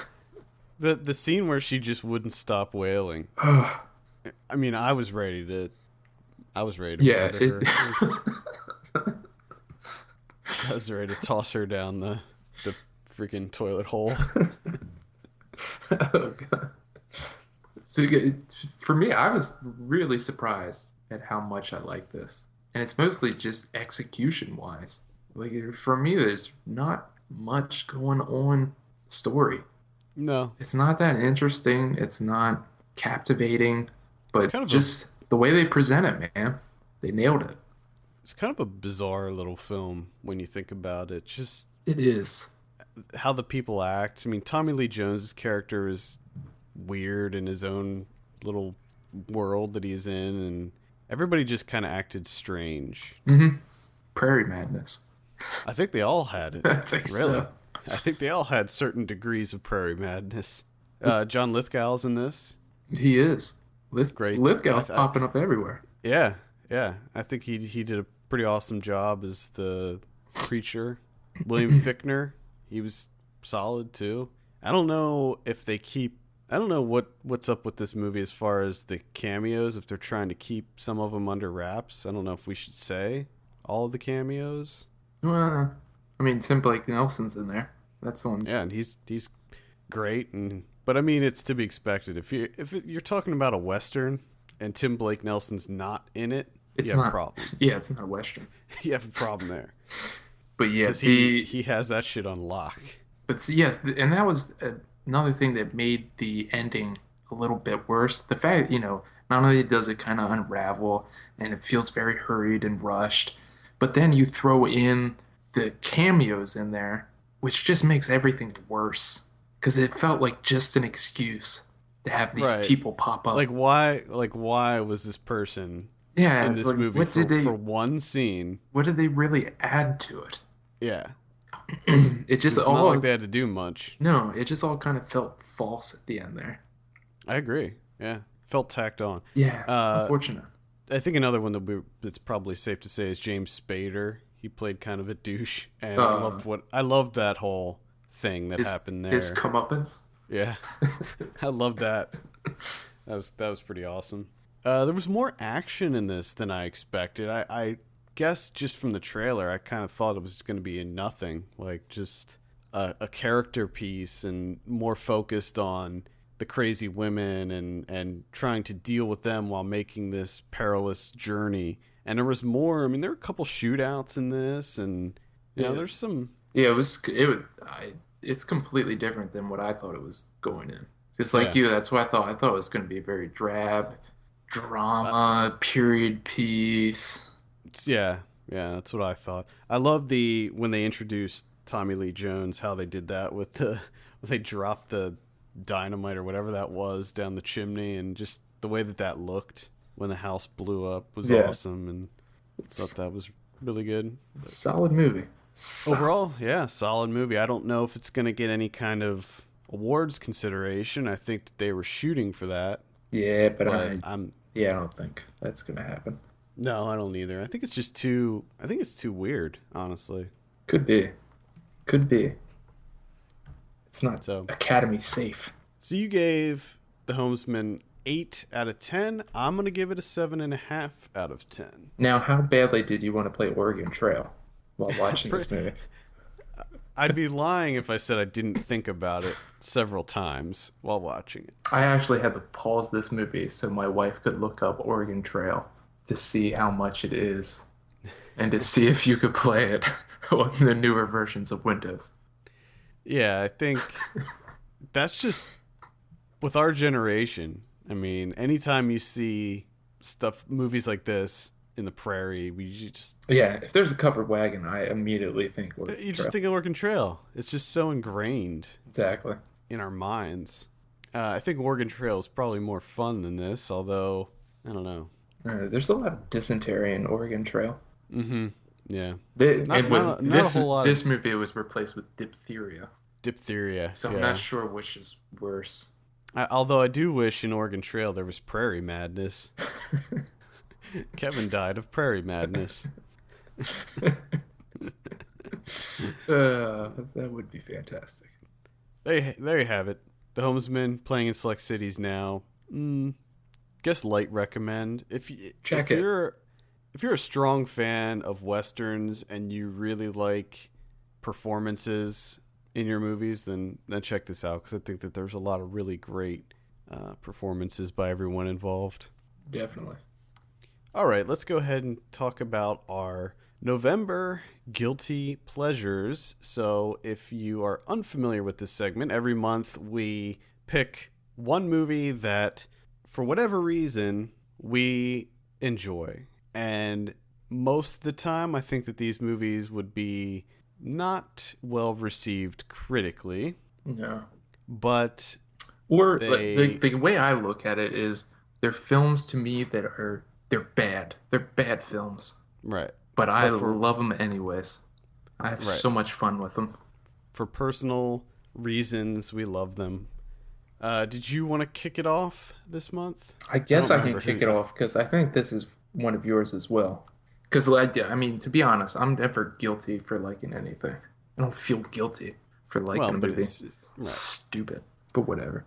A: The scene where she just wouldn't stop wailing. I mean, I was ready to
B: Yeah,
A: murder her. I was ready to toss her down the freaking toilet hole.
B: Oh, God. So for me, I was really surprised at how much I like this, and it's mostly just execution wise. Like for me, there's not much going on story.
A: No,
B: It's not that interesting. It's not captivating,
A: it's
B: but
A: kind of
B: just the way they present it, man, they nailed it.
A: it's kind of a bizarre little film when you think about it. Just
B: It is.
A: how the people act. I mean, Tommy Lee Jones's character is weird in his own little world that he's in, and everybody just kind of acted strange.
B: Mm-hmm. Prairie madness.
A: I think they all had it.
B: I think
A: Really?
B: so.
A: I think they all had certain degrees of prairie madness. John Lithgow's in this.
B: He is.
A: Great.
B: Lithgow's popping up everywhere.
A: Yeah, yeah. I think he did a pretty awesome job as the creature. William Fichtner, he was solid too. I don't know if they keep. I don't know what's up with this movie as far as the cameos. If they're trying to keep some of them under wraps, I don't know if we should say all of the cameos.
B: Well, I mean, Tim Blake Nelson's in there. That's one.
A: Yeah, and he's great, but I mean, it's to be expected. If you're talking about a Western and Tim Blake Nelson's not in it,
B: It's
A: you have
B: not
A: a problem.
B: Yeah, it's not a Western.
A: You have a problem there.
B: But yeah,
A: Because he has that shit on lock.
B: yes, and that was another thing that made the ending a little bit worse. The fact, not only does it kind of unravel and it feels very hurried and rushed, but then you throw in the cameos in there, which just makes everything worse. Because it felt like just an excuse to have these
A: Right.
B: people pop up.
A: Like why was this person
B: yeah,
A: in
B: it's
A: this
B: like,
A: movie for one scene?
B: what did they really add to it?
A: Yeah.
B: It just
A: It's
B: all
A: not like they had to do much.
B: no, it just all kind of felt false at the end there.
A: I agree. Yeah. Felt tacked on.
B: Yeah,
A: Uh,
B: unfortunate.
A: I think another one that's probably safe to say is James Spader. He played kind of a douche, and I loved that whole thing that happened there.
B: His comeuppance.
A: Yeah, I loved that. That was pretty awesome. There was more action in this than I expected. I guess just from the trailer, I kind of thought it was going to be nothing, like just a character piece and more focused on the crazy women and trying to deal with them while making this perilous journey. And there was more. I mean, there were a couple shootouts in this, and there's some.
B: Yeah, it's completely different than what I thought it was going in. Just like you, that's what I thought. I thought it was going to be very drab, drama, period piece.
A: Yeah, that's what I thought. I love when they introduced Tommy Lee Jones, how they did that with when they dropped the dynamite or whatever that was down the chimney, and just the way that looked when the house blew up was awesome, and I thought that was really good.
B: Solid movie.
A: Overall, yeah, solid movie. I don't know if it's going to get any kind of awards consideration. I think that they were shooting for that.
B: Yeah, but
A: I
B: don't think that's going to happen.
A: No, I don't either. I think it's just too weird, honestly.
B: Could be. It's not Academy safe.
A: So you gave The Homesman 8 out of 10. I'm going to give it a 7.5 out of 10.
B: Now, how badly did you want to play Oregon Trail while watching this movie?
A: I'd be lying if I said I didn't think about it several times while watching it.
B: I actually had to pause this movie so my wife could look up Oregon Trail to see how much it is and to see if you could play it on the newer versions of Windows.
A: Yeah, I think that's just with our generation. I mean, anytime you see movies like this in the prairie,
B: if there's a covered wagon, I immediately think Oregon Trail.
A: You just think of Oregon Trail. It's just so ingrained
B: exactly
A: in our minds. I think Oregon Trail is probably more fun than this, although I don't know.
B: There's a lot of dysentery in Oregon Trail.
A: Mm-hmm. Yeah.
B: Not a whole lot. This movie was replaced with diphtheria. So I'm not sure which is worse.
A: Although I do wish in Oregon Trail there was prairie madness. Kevin died of prairie madness.
B: That would be fantastic.
A: There you have it. The Homesman playing in select cities now. Guess light recommend. If you're a strong fan of westerns and you really like performances in your movies, then check this out, because I think that there's a lot of really great performances by everyone involved.
B: Definitely.
A: All right, let's go ahead and talk about our November Guilty Pleasures. So if you are unfamiliar with this segment, every month we pick one movie that, for whatever reason, we enjoy. And most of the time, I think that these movies would be not well received critically.
B: No.
A: But...
B: Or the way I look at it is, they're films to me that they're bad. They're bad films.
A: Right.
B: But I love them anyways. I have
A: right.
B: so much fun with them.
A: For personal reasons, we love them. Did you want to kick it off this month?
B: I guess I can kick it off, because I think this is one of yours as well. Because, I mean, to be honest, I'm never guilty for liking anything. I don't feel guilty for liking a movie.
A: Right.
B: Stupid. But whatever.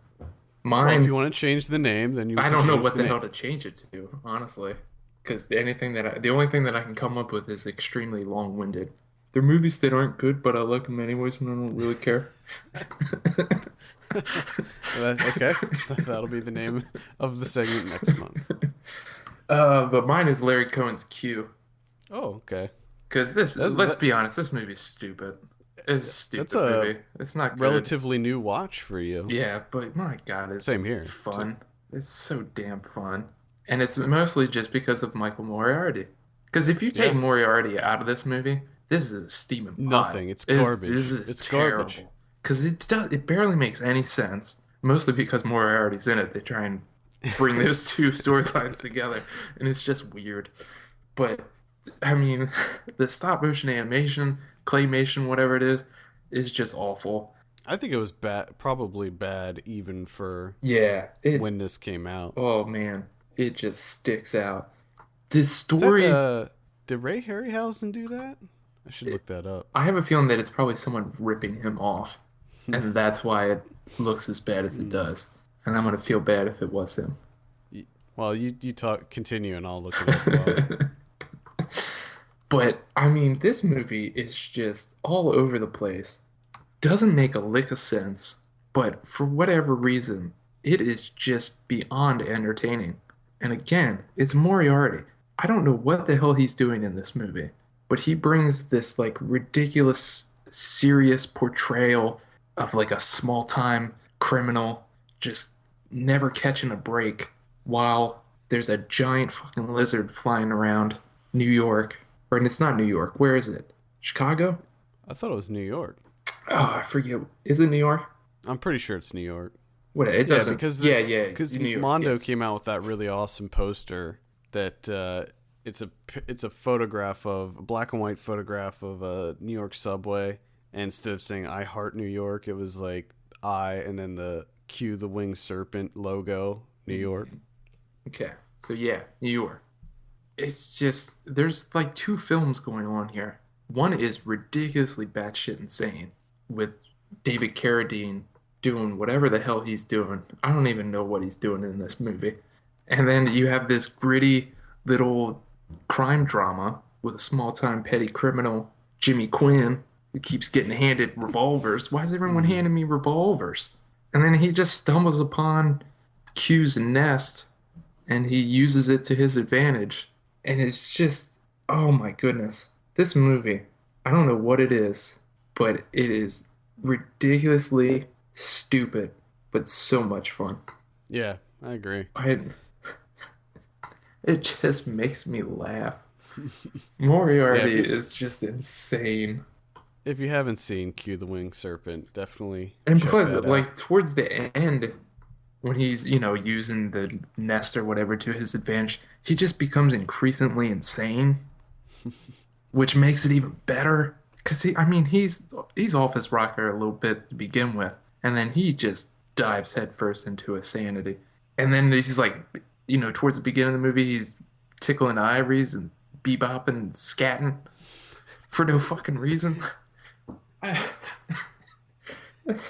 A: Well, if you want to change the name, then
B: I don't know what the hell to change it to, honestly. Because the only thing that I can come up with is extremely long-winded. They're movies that aren't good, but I like them anyways, and I don't really care.
A: Okay, that'll be the name of the segment next month.
B: But mine is Larry Cohen's Q.
A: Oh, okay.
B: Because let's be honest, this movie's stupid. It's a stupid movie. It's not good.
A: Relatively new watch for you.
B: Yeah, but my God, it's
A: same here.
B: Fun. It's so damn fun. And it's mostly just because of Michael Moriarty. Because if you take Moriarty out of this movie, this is a steaming pile.
A: Nothing. It's garbage.
B: It's
A: terrible.
B: Garbage. Because it barely makes any sense. Mostly because Moriarty's in it. They try and bring those two storylines together. And it's just weird. But, I mean, the stop motion animation, claymation, whatever it is just awful.
A: I think it was bad, probably bad even for when this came out.
B: Oh, man. It just sticks out. This story...
A: did Ray Harryhausen do that? I should look that up.
B: I have a feeling that it's probably someone ripping him off. And that's why it looks as bad as it does. And I'm going to feel bad if it was him.
A: Well, you continue and I'll look it up.
B: But, I mean, this movie is just all over the place. Doesn't make a lick of sense. But for whatever reason, it is just beyond entertaining. And again, it's Moriarty. I don't know what the hell he's doing in this movie. But he brings this, ridiculous, serious portrayal of, a small-time criminal just never catching a break while there's a giant fucking lizard flying around New York. Or, and it's not New York. Where is it? Chicago?
A: I thought it was New York.
B: Oh, I forget. Is it New York?
A: I'm pretty sure it's New York.
B: What? It doesn't.
A: Because Mondo came out with that really awesome poster that it's a photograph a black and white photograph of a New York subway, and instead of saying "I heart New York," it was I and then the Q the winged serpent logo, New York.
B: Okay, so New York. It's just there's two films going on here. One is ridiculously batshit insane with David Carradine doing whatever the hell he's doing. I don't even know what he's doing in this movie. And then you have this gritty little crime drama with a small-time petty criminal, Jimmy Quinn, who keeps getting handed revolvers. Why is everyone handing me revolvers? And then he just stumbles upon Q's nest, and he uses it to his advantage. And it's just, oh my goodness. This movie, I don't know what it is, but it is ridiculously stupid, but so much fun.
A: Yeah, I agree.
B: It just makes me laugh. Moriarty is just insane.
A: If you haven't seen Q the Winged Serpent, definitely.
B: And plus, towards the end, when he's, using the nest or whatever to his advantage, he just becomes increasingly insane, which makes it even better. Because, he's off his rocker a little bit to begin with, and then he just dives headfirst into a sanity. And then he's towards the beginning of the movie, he's tickling ivories and bebopping and scatting for no fucking reason.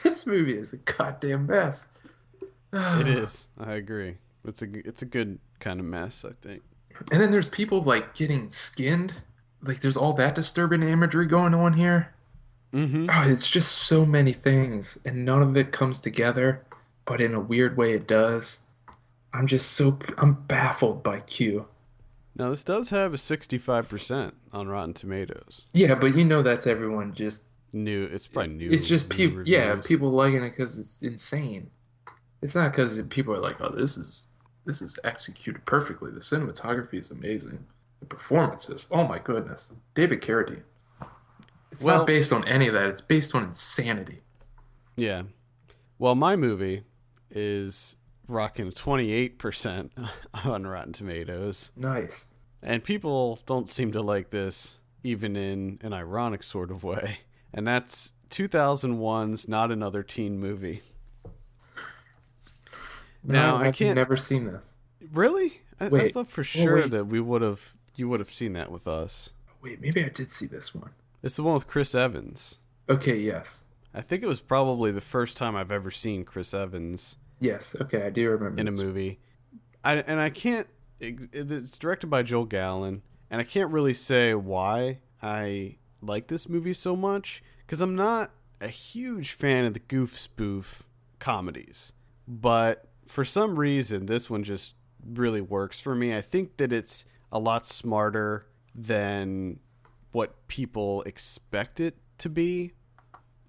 B: This movie is a goddamn mess.
A: It
B: And
A: is. I agree. It's a good kind of mess, I think.
B: then there's people like getting skinned. Like there's all that disturbing imagery going on here.
A: Mm-hmm.
B: Oh, it's just so many things, and none of it comes together, but in a weird way it does. I'm baffled by Q.
A: Now this does have a 65% on Rotten Tomatoes.
B: Yeah, but you know that's everyone just
A: New. It's probably
B: it's just
A: new
B: people, yeah,
A: reviews.
B: people liking it because it's insane. It's not because people are like, oh, this is executed perfectly. The cinematography is amazing. The performances, oh my goodness. David Carradine. It's not
A: Well,
B: based on any of that. It's based on insanity.
A: yeah. Well, my movie is rocking 28% on Rotten Tomatoes.
B: Nice.
A: And people don't seem to like this, even in an ironic sort of way. And that's 2001's Not Another Teen Movie. Now,
B: No,
A: I
B: I've
A: can't.
B: never seen this.
A: Really? I
B: Wait.
A: thought for
B: Oh,
A: sure
B: wait.
A: that you would have seen that with us.
B: Wait, maybe I did see this one.
A: It's the one with Chris Evans.
B: Okay, yes.
A: I think it was probably the first time I've ever seen Chris Evans
B: Yes, okay, I do remember
A: in a
B: this.
A: movie. I can't. It's directed by Joel Gallen, and I can't really say why I like this movie so much because I'm not a huge fan of the goof spoof comedies, but for some reason this one just really works for me. I think that it's a lot smarter than what people expect it to be.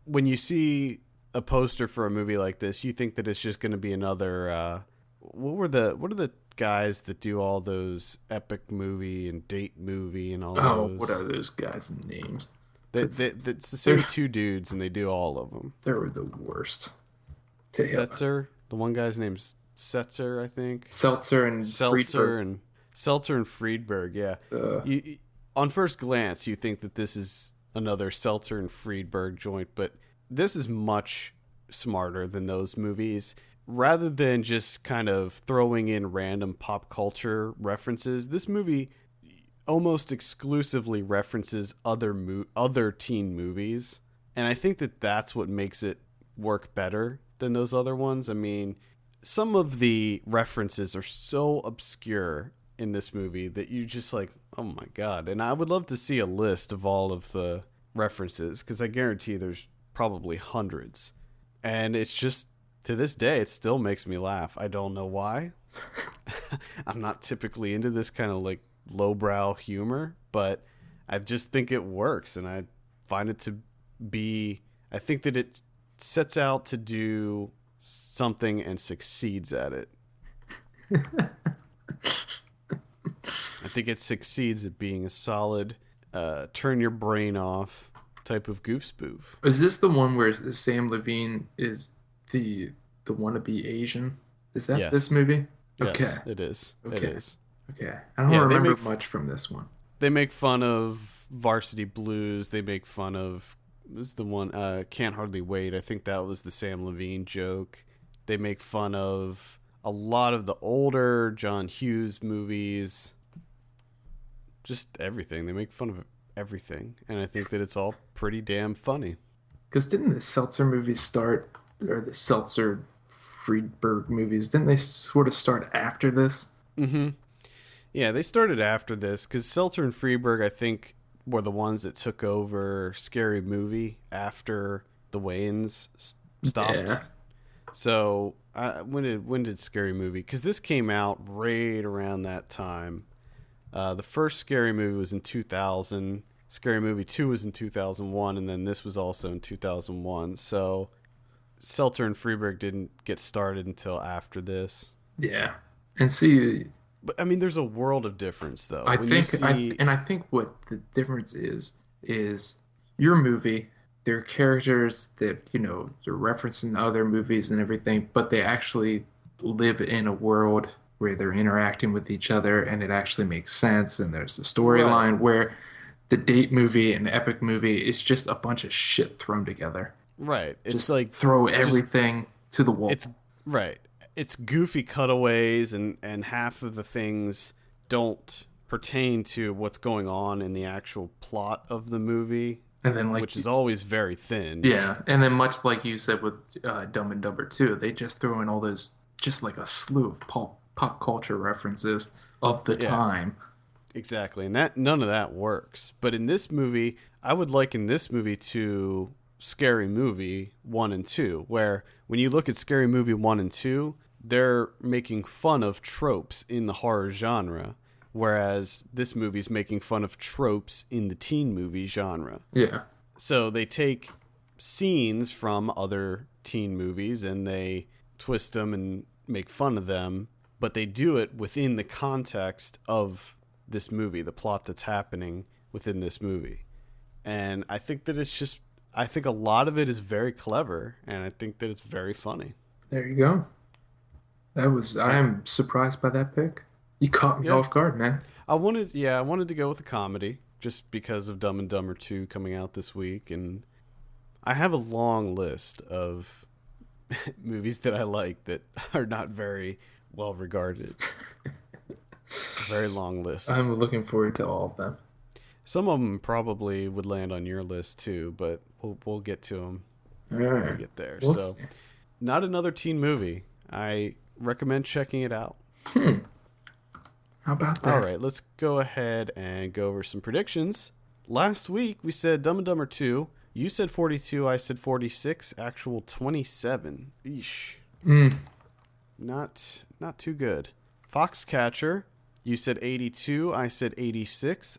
A: When you see a poster for a movie like this, you think that it's just going to be another. What are the guys that do all those epic movie and date movie and all
B: Oh,
A: those?
B: what are those guys' names?
A: It's the
B: They're
A: same two dudes, and they do all of them.
B: they're the worst.
A: Setzer, the one guy's name's Setzer, I think.
B: Seltzer and
A: Seltzer
B: Friedberg.
A: and Seltzer and Friedberg. Yeah,
B: Uh,
A: on first glance, you think that this is another Seltzer and Friedberg joint, but this is much smarter than those movies. Rather than just kind of throwing in random pop culture references, this movie almost exclusively references other teen movies, and I think that that's what makes it work better than those other ones. I mean, some of the references are so obscure in this movie that you just like, oh my god. And I would love to see a list of all of the references because I guarantee there's probably hundreds. And it's just, to this day, it still makes me laugh. I don't know why. I'm not typically into this kind of like lowbrow humor, but I just think it works, and I find it to be. I think that it sets out to do something and succeeds at it. I think it succeeds at being a solid, turn your brain off type of goof spoof.
B: is this the one where Sam Levine is the wannabe Asian? Is that
A: Yes.
B: this movie? Okay.
A: Yes, it is. It
B: Okay.
A: is.
B: Okay. I don't
A: Yeah,
B: remember much from this one.
A: they make fun of Varsity Blues. They make fun of, this is the one, Can't Hardly Wait. I think that was the Sam Levine joke. They make fun of a lot of the older John Hughes movies. Just everything. They make fun of everything. And I think that it's all pretty damn funny.
B: Because didn't the Seltzer movies start, or the Seltzer Friedberg movies, didn't they sort of start after this?
A: Mm-hmm. Yeah, they started after this because Seltzer and Freeberg, I think, were the ones that took over Scary Movie after the Wayans stopped.
B: Yeah.
A: So when did Scary Movie? Because this came out right around that time. The first Scary Movie was in 2000. Scary Movie 2 was in 2001, and then this was also in 2001. So Seltzer and Freeberg didn't get started until after this.
B: Yeah. And see,
A: But I mean, there's a world of difference, though.
B: I
A: When you
B: think I think what the difference is your movie, they're characters that, they're referencing other movies and everything, but they actually live in a world where they're interacting with each other and it actually makes sense and there's a
A: Right.
B: storyline where the date movie and epic movie is just a bunch of shit thrown together.
A: Right. It's
B: Just
A: like
B: throw
A: just
B: everything to the wall.
A: it's right. It's goofy cutaways and half of the things don't pertain to what's going on in the actual plot of the movie.
B: And then
A: which is always very thin.
B: Yeah, and then much like you said with Dumb and Dumber 2, they just throw in all those, just like a slew of pop culture references of the time.
A: Exactly, and that none of that works. But in this movie, I would liken this movie to Scary Movie 1 and 2, where when you look at Scary Movie 1 and 2, they're making fun of tropes in the horror genre, whereas this movie's making fun of tropes in the teen movie genre.
B: Yeah.
A: So they take scenes from other teen movies and they twist them and make fun of them, but they do it within the context of this movie, the plot that's happening within this movie. And I think that I think a lot of it is very clever, and I think that it's very funny.
B: There you go. I am surprised by that pick. You caught me off guard, man.
A: I wanted to go with a comedy just because of Dumb and Dumber 2 coming out this week, and I have a long list of movies that I like that are not very well regarded. Very long list.
B: I'm looking forward to all of them.
A: Some of them probably would land on your list too, but we'll get to them
B: all right.
A: when we get there. So, not another teen movie. I recommend checking it out.
B: How about that?
A: All right, let's go ahead and go over some predictions. Last week, we said Dumb and Dumber 2. You said 42, I said 46. Actual 27. Eesh. Not too good. Foxcatcher, you said 82, I said 86.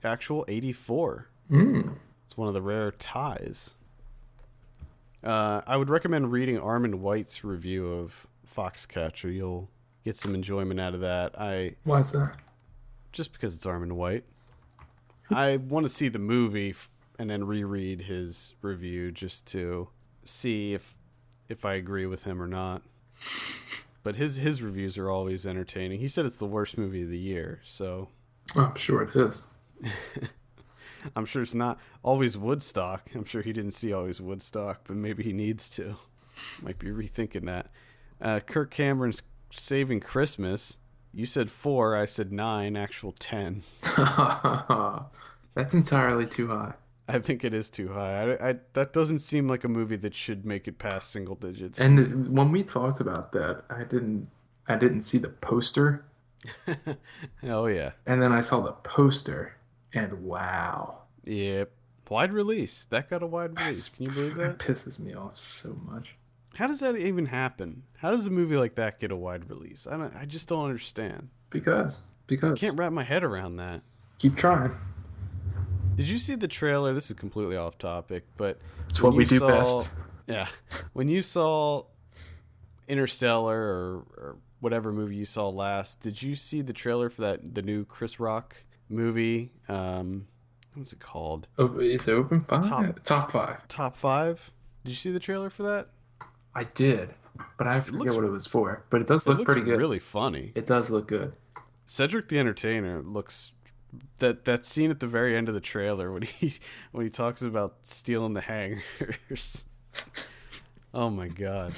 A: Actual 84. It's one of the rare ties. I would recommend reading Armand White's review of Foxcatcher. You'll get some enjoyment out of that.
B: Why is that?
A: Just because it's Armand White. I want to see the movie and then reread his review just to see if I agree with him or not. But his reviews are always entertaining. He said it's the worst movie of the year, so
B: I'm sure it is.
A: I'm sure it's not always Woodstock. I'm sure he didn't see always Woodstock, but maybe he needs to. Might be rethinking that. Kirk Cameron's Saving Christmas. You said 4, I said 9, actual 10.
B: That's entirely too high.
A: I think it is too high. I that doesn't seem like a movie that should make it past single digits.
B: And when we talked about that, I didn't see the poster.
A: Oh yeah.
B: And then I saw the poster, and wow.
A: Yep. Wide release. That got a wide release. Can you believe that?
B: It pisses me off so much.
A: How does that even happen? How does a movie like that get a wide release? I just don't understand.
B: Because
A: I can't wrap my head around that.
B: Keep trying.
A: Did you see the trailer? This is completely off topic, but
B: it's what we do best.
A: Yeah. When you saw Interstellar or whatever movie you saw last, did you see the trailer for the new Chris Rock movie? What's it called?
B: Oh, is it open 5? Top 5.
A: Top 5? Did you see the trailer for that?
B: I did, but I forget what it was for. But it does look pretty good.
A: Really funny.
B: It does look good.
A: Cedric the Entertainer looks that scene at the very end of the trailer when he talks about stealing the hangers. Oh my god.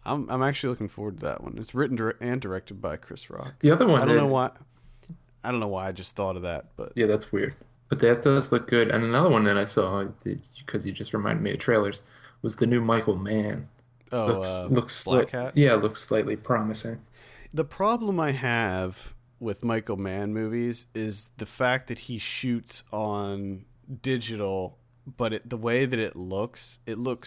A: I'm actually looking forward to that one. It's written and directed by Chris Rock.
B: The other one
A: I don't know why I just thought of that, but
B: yeah, that's weird. But that does look good. And another one that I saw, because you just reminded me of trailers, was the new Michael Mann.
A: Oh,
B: looks
A: Black Hat?
B: Yeah, looks slightly promising.
A: The problem I have with Michael Mann movies is the fact that he shoots on digital, but the way that it looks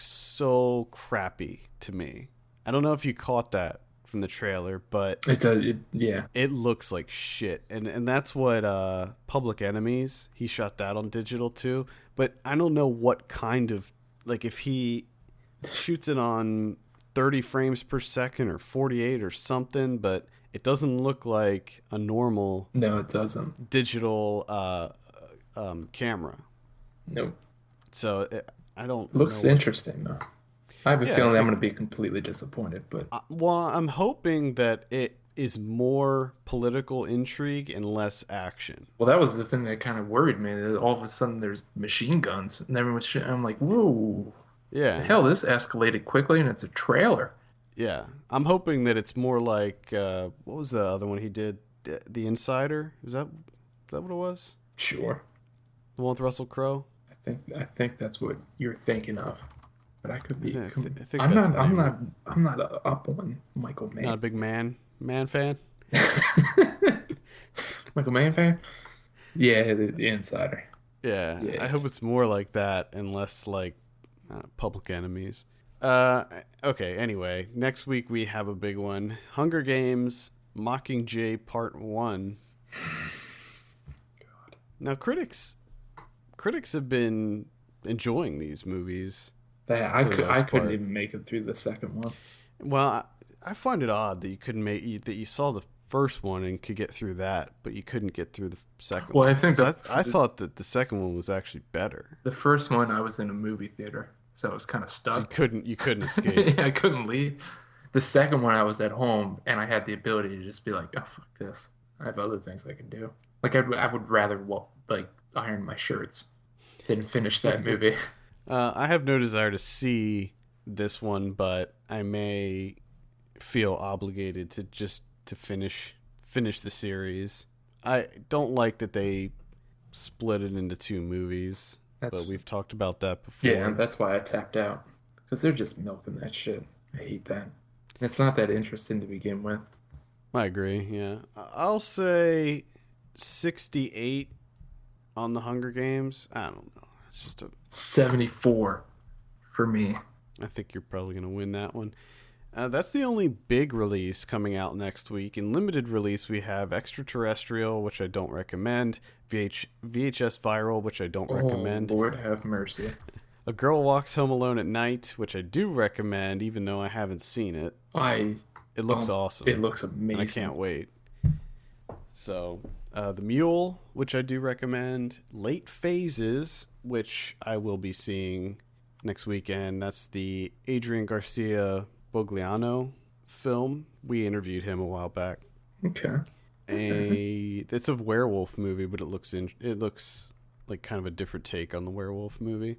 A: so crappy to me. I don't know if you caught that from the trailer, but
B: it does. Yeah,
A: it looks like shit, and that's what Public Enemies. He shot that on digital too, but I don't know what kind of, like, if he shoots it on 30 frames per second or 48 or something, but it doesn't look like a normal.
B: No, it doesn't.
A: Digital camera.
B: Nope.
A: So I don't.
B: Looks interesting though. I have a feeling I'm going to be completely disappointed, but
A: well, I'm hoping that it is more political intrigue and less action.
B: Well, that was the thing that kind of worried me. That all of a sudden, there's machine guns and everyone's shit. I'm like, whoa.
A: Yeah.
B: Hell, this escalated quickly, and it's a trailer.
A: Yeah, I'm hoping that it's more like what was the other one he did? The Insider? Is that what it was?
B: Sure.
A: The one with Russell Crowe?
B: I think that's what you're thinking of, but I could be.
A: I think
B: I'm
A: that's
B: not. I'm not. I'm not up on Michael Mann.
A: Not a big man fan.
B: Michael Mann fan? Yeah, the Insider.
A: Yeah,
B: Yeah.
A: I hope it's more like that and less like Public Enemies. Okay, anyway, next week we have a big one. Hunger Games Mockingjay Part 1.
B: God.
A: Now critics have been enjoying these movies.
B: I couldn't even make it through the second one.
A: Well, I find it odd that you saw the first one and could get through that, but you couldn't get through the second one.
B: Well, I think
A: I thought that the second one was actually better.
B: the first one I was in a movie theater, so I was kind of stuck.
A: So you couldn't escape.
B: Yeah, I couldn't leave. The second one I was at home and I had the ability to just be like, oh fuck this. I have other things I can do. Like I would rather like iron my shirts than finish that movie.
A: I have no desire to see this one, but I may feel obligated to finish the series. I don't like that they split it into 2 movies, but we've talked about that before.
B: Yeah, that's why I tapped out. Because they're just milking that shit. I hate that. It's not that interesting to begin with.
A: I agree, yeah. I'll say 68 on the Hunger Games. I don't know. It's just
B: 74 for me.
A: I think you're probably going to win that one. That's the only big release coming out next week. In limited release, we have Extraterrestrial, which I don't recommend. VHS Viral, which I don't recommend.
B: Lord have mercy.
A: A Girl Walks Home Alone at Night, which I do recommend, even though I haven't seen it. It looks awesome.
B: It looks amazing.
A: I can't wait. So, The Mule, which I do recommend. Late Phases, which I will be seeing next weekend. That's the Adrian Garcia Bogliano film. We interviewed him a while back.
B: Okay.
A: It's a werewolf movie, but it looks like kind of a different take on the werewolf movie.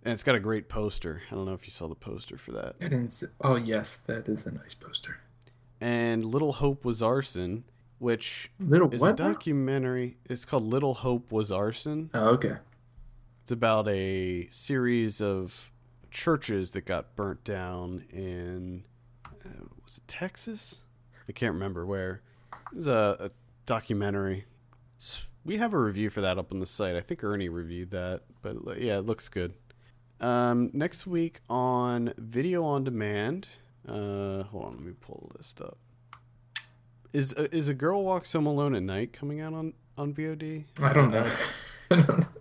A: And it's got a great poster. I don't know if you saw the poster for that.
B: Oh, yes, that is a nice poster.
A: And Little Hope Was Arson, which is a documentary. It's called Little Hope Was Arson.
B: Oh, okay.
A: It's about a series of churches that got burnt down in, was it Texas? I can't remember where. It was a documentary. We have a review for that up on the site. I think Ernie reviewed that, but yeah, it looks good. Next week on Video on Demand, hold on, let me pull the list up. Is A Girl Walks Home Alone at Night coming out on VOD?
B: I don't know.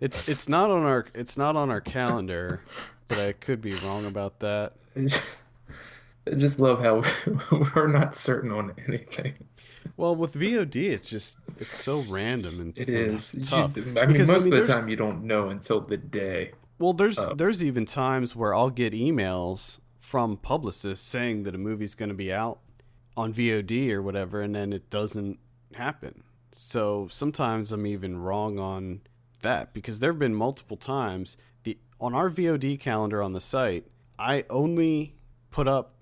A: It's not on our calendar, but I could be wrong about that.
B: I just love how we're not certain on anything.
A: Well, with VOD, it's so random and
B: it is
A: tough.
B: Most of the time you don't know until the day.
A: Well, there's even times where I'll get emails from publicists saying that a movie's going to be out on VOD or whatever, and then it doesn't happen. So sometimes I'm even wrong on that, because there have been multiple times on our VOD calendar on the site, I only put up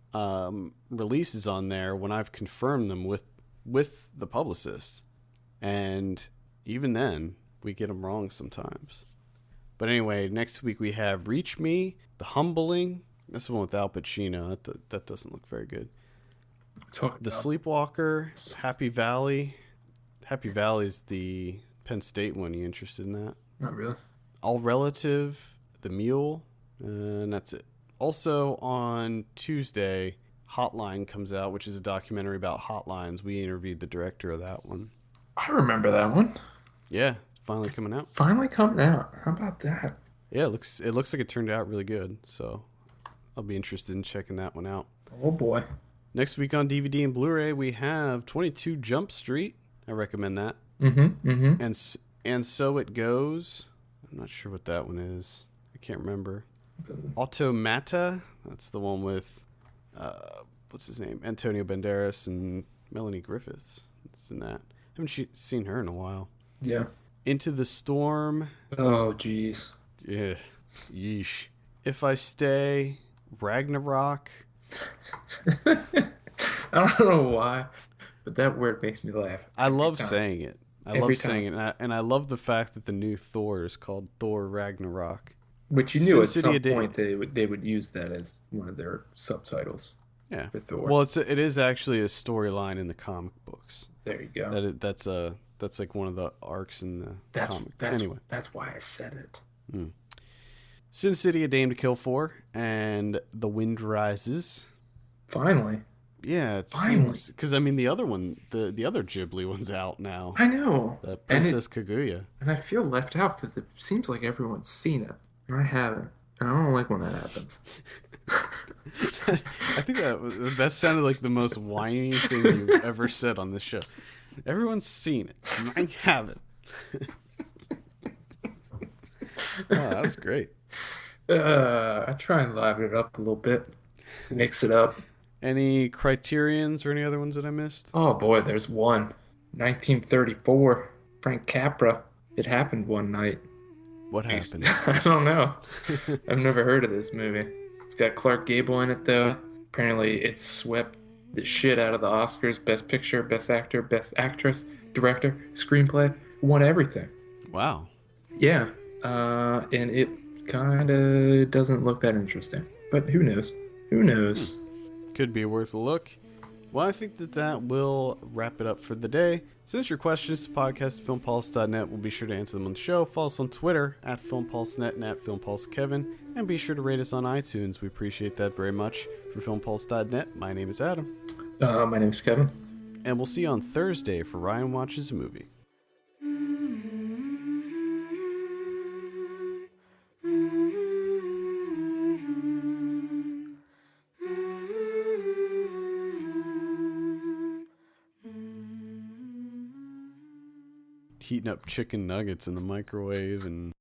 A: releases on there when I've confirmed them with the publicists, and even then we get them wrong sometimes. But anyway, next week we have Reach Me, The Humbling. That's the one with Al Pacino. That doesn't look very good. The Sleepwalker, Happy Valley. Happy Valley's the Penn State one. You interested in that?
B: Not really.
A: All Relative, The Mule, and that's it. Also on Tuesday, Hotline comes out, which is a documentary about hotlines. We interviewed the director of that one.
B: I remember that one.
A: Yeah, finally coming out.
B: Finally coming out. How about that?
A: Yeah, it looks like it turned out really good. So I'll be interested in checking that one out.
B: Oh boy.
A: Next week on DVD and Blu-ray, we have 22 Jump Street. I recommend that. And So It Goes. I'm not sure what that one is. I can't remember. Automata. That's the one with what's his name? Antonio Banderas and Melanie Griffiths. It's in that. I haven't seen her in a while.
B: Yeah. Into the Storm. Oh, jeez.
A: Yeah. Yeesh. If I Stay. Ragnarok.
B: I don't know why, but that word makes me laugh.
A: I love saying it. I love saying it, and I love the fact that the new Thor is called Thor Ragnarok.
B: Which you knew at some point they would use that as one of their subtitles.
A: Yeah.
B: For Thor.
A: Well, it is actually a storyline in the comic books.
B: There you go.
A: That's like one of the arcs in the comic.
B: Anyway, that's why I said it.
A: Sin City: A Dame to Kill For and The Wind Rises.
B: Finally.
A: Yeah, finally. Because I mean, the other one, the other Ghibli one's out now.
B: I know.
A: The Princess Kaguya.
B: And I feel left out because it seems like everyone's seen it, and I haven't. And I don't like when that happens.
A: I think that sounded like the most whiny thing you've ever said on this show. Everyone's seen it, and I haven't. Wow, that was great.
B: I try and liven it up a little bit, mix it up.
A: Any Criterions or any other ones that I missed?
B: Oh boy, there's one. 1934, Frank Capra. It happened one night.
A: What happened?
B: I don't know. I've never heard of this movie. It's got Clark Gable in it, though. Apparently, it swept the shit out of the Oscars. Best Picture, Best Actor, Best Actress, Director, Screenplay. Won everything.
A: Wow.
B: Yeah. And it kind of doesn't look that interesting. But who knows? Who knows?
A: Could be worth a look. Well, I think that will wrap it up for the day. Send us your questions to podcast@filmpulse.net. We'll be sure to answer them on the show. Follow us on Twitter @FilmPulseNet and @FilmPulseKevin. And be sure to rate us on iTunes. We appreciate that very much. For filmpulse.net, my name is Adam.
B: My name is Kevin.
A: And we'll see you on Thursday for Ryan Watches a Movie. Heating up chicken nuggets in the microwave and